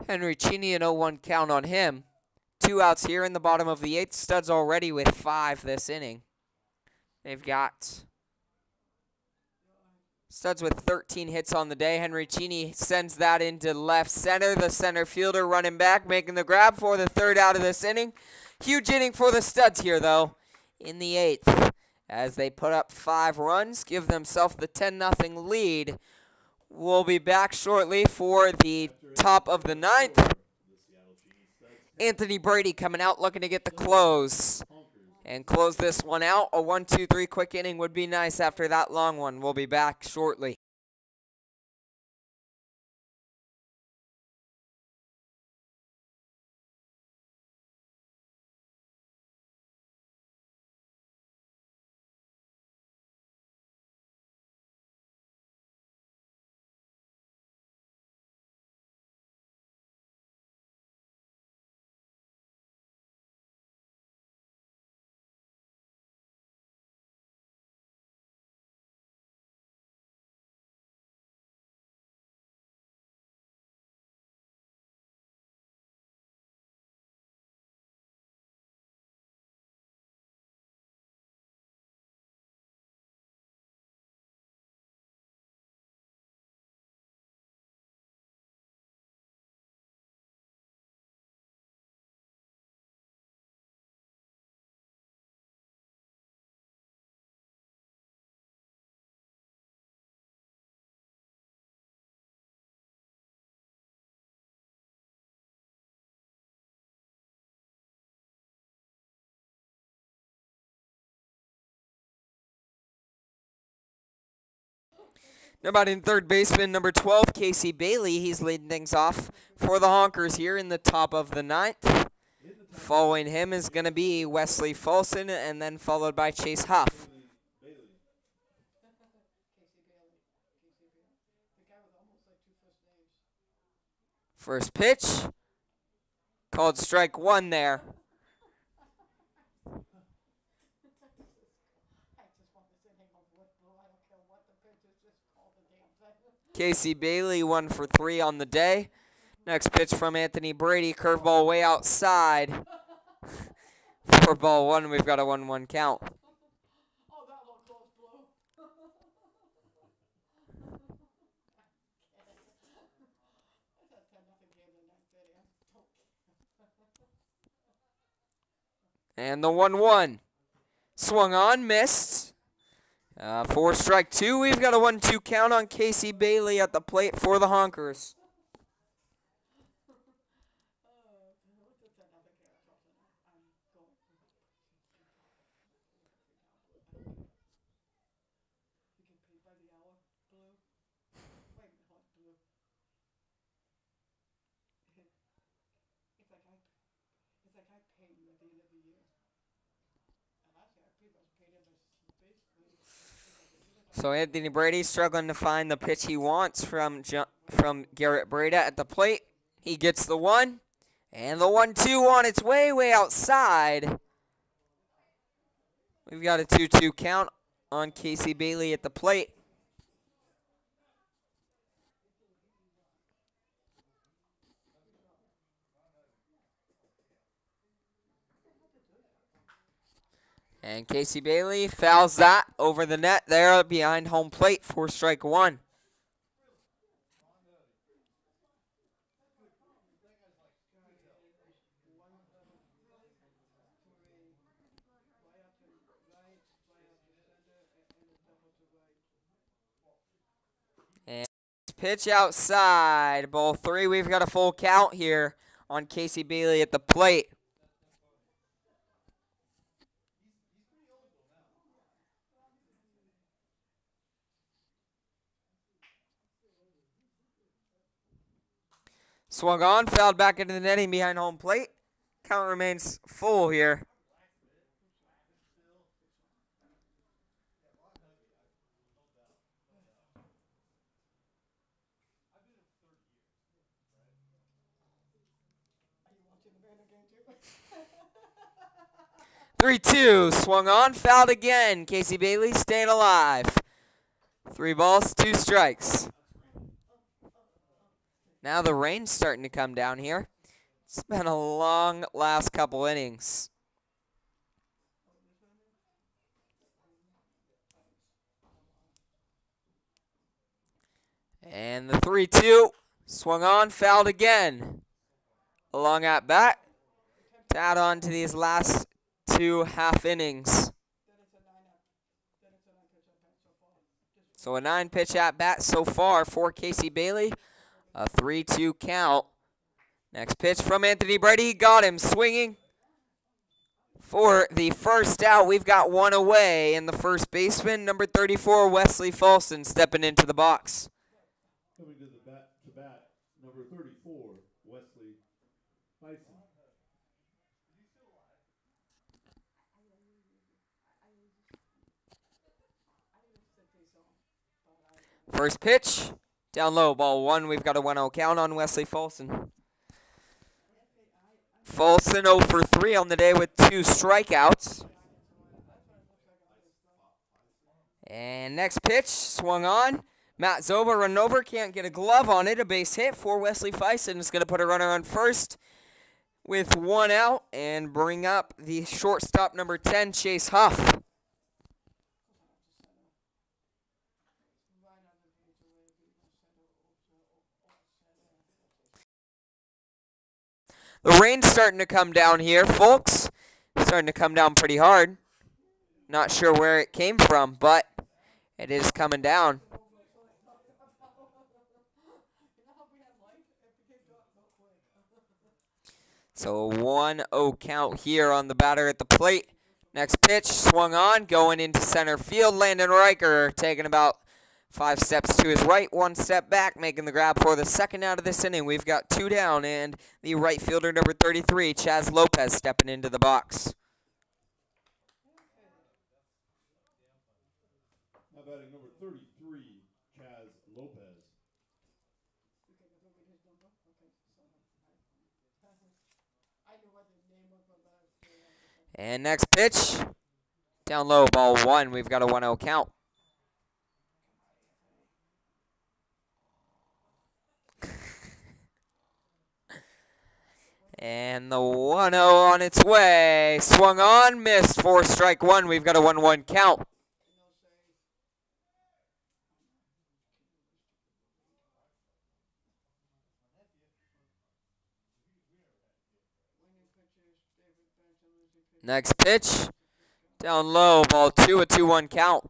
Henry Cheney, an 0-1 count on him. 2 outs here in the bottom of the 8th. Studs already with 5 this inning. They've got Studs with 13 hits on the day. Henry Cheney sends that into left center. The center fielder running back, making the grab for the 3rd out of this inning. Huge inning for the Studs here, though, in the 8th. As they put up 5 runs, give themselves the 10-0 lead. We'll be back shortly for the top of the 9th. Anthony Brady coming out looking to get the close and close this one out. A 1-2-3 quick inning would be nice after that long one. We'll be back shortly. Nobody in third baseman, number 12, Casey Bailey. He's leading things off for the Honkers here in the top of the ninth. Following him is going to be Wesley Folson, and then followed by Chase Huff. First pitch, called strike one there. Casey Bailey 1 for 3 on the day. Next pitch from Anthony Brady, curveball way outside. For ball one, we've got a 1-1 count. And the 1-1. Swung on, missed. For strike two, we've got a 1-2 count on Casey Bailey at the plate for the Honkers. So Anthony Brady struggling to find the pitch he wants from Garrett Breda at the plate. He gets the 1, and the 1-2 on its way outside. We've got a 2-2 count on Casey Bailey at the plate. And Casey Bailey fouls that over the net there behind home plate for strike one. And pitch outside, ball three. We've got a full count here on Casey Bailey at the plate. Swung on, fouled back into the netting behind home plate. Count remains full here. Three-two, swung on, fouled again. Casey Bailey staying alive. 3 balls, 2 strikes. Now the rain's starting to come down here. It's been a long last couple innings. And the 3-2 swung on, fouled again. A long at bat to add on to these last 2 half innings. So a 9-pitch at bat so far for Casey Bailey. A 3-2 count. Next pitch from Anthony Brady. Got him swinging for the first out. We've got 1 away, and the first baseman, number 34, Wesley Folson, stepping into the box. Coming to the bat, number 34, Wesley Bison. First pitch. Down low, ball 1. We've got a 1-0 count on Wesley Folson. Folson 0 for 3 on the day with 2 strikeouts. And next pitch, swung on. Matt Zoba running over, can't get a glove on it. A base hit for Wesley Fison. Is going to put a runner on first with 1 out and bring up the shortstop, number 10, Chase Huff. The rain's starting to come down here, folks. Starting to come down pretty hard. Not sure where it came from, but it is coming down. So a 1-0 count here on the batter at the plate. Next pitch, swung on, going into center field. Landon Riker taking about 5 steps to his right, 1 step back, making the grab for the second out of this inning. We've got 2 down, and the right fielder, number 33, Chaz Lopez, stepping into the box. Now batting number 33, Chaz Lopez. And next pitch, down low, ball 1. We've got a 1-0 count. And the 1-0 on its way. Swung on, missed for strike 1. We've got a 1-1 count. Next pitch, down low, ball 2, a 2-1 count.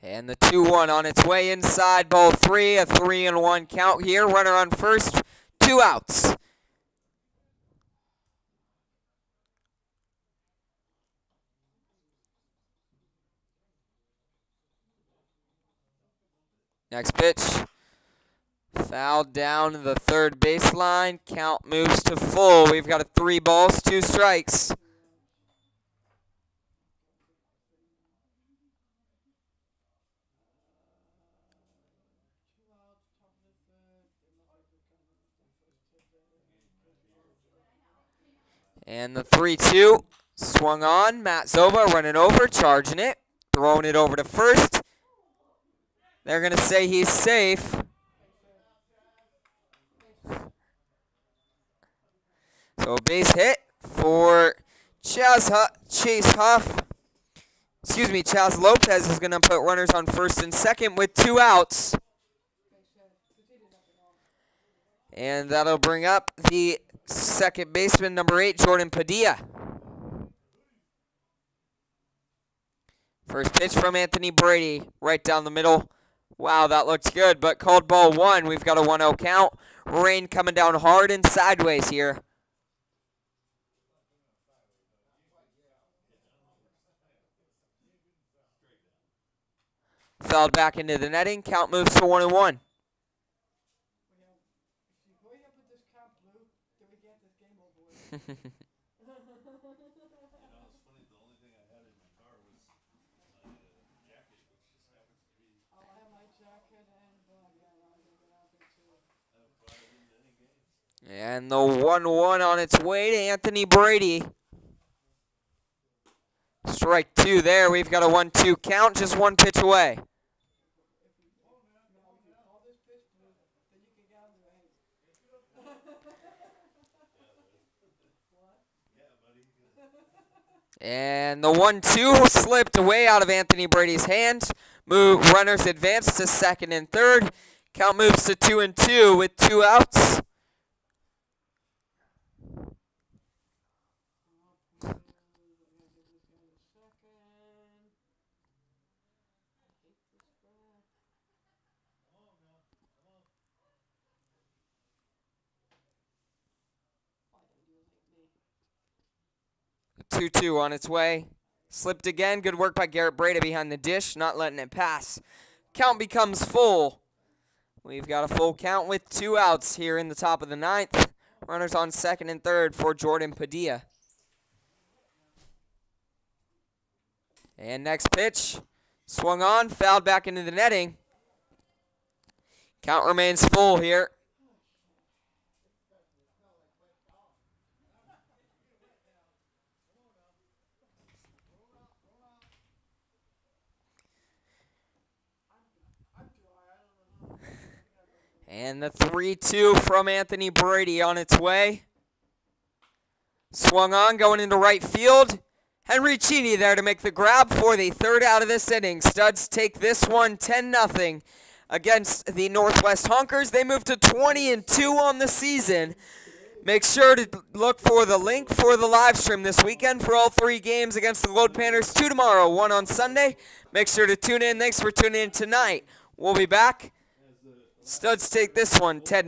And the 2-1 on its way inside, ball 3, a 3-1 count here. Runner on first, 2 outs. Next pitch, fouled down to the third baseline. Count moves to full. We've got a 3 balls, 2 strikes. And the 3-2 swung on. Matt Zoba running over, charging it, throwing it over to first. They're going to say he's safe. So a base hit for Chaz Lopez is going to put runners on first and second with 2 outs. And that'll bring up the second baseman, number 8, Jordan Padilla. First pitch from Anthony Brady, right down the middle. Wow, that looks good, but called ball 1. We've got a 1-0 count. Rain coming down hard and sideways here. Fouled back into the netting. Count moves to 1-1. And the 1-1 on its way to Anthony Brady. Strike 2 there. We've got a 1-2 count, just 1 pitch away. And the 1-2 slipped away out of Anthony Brady's hands. Runners advance to second and third. Count moves to 2-2 with 2 outs. A 2-2 on its way. Slipped again. Good work by Garrett Brady behind the dish, not letting it pass. Count becomes full. We've got a full count with 2 outs here in the top of the 9th. Runners on second and third for Jordan Padilla. And next pitch, swung on, fouled back into the netting. Count remains full here. And the 3-2 from Anthony Brady on its way. Swung on, going into right field. Henry Cheney there to make the grab for the 3rd out of this inning. Studs take this one 10-0 against the Northwest Honkers. They move to 20-2 on the season. Make sure to look for the link for the live stream this weekend for all 3 games against the Lode Panthers. 2 tomorrow, 1 on Sunday. Make sure to tune in. Thanks for tuning in tonight. We'll be back. Studs take this one 10-0.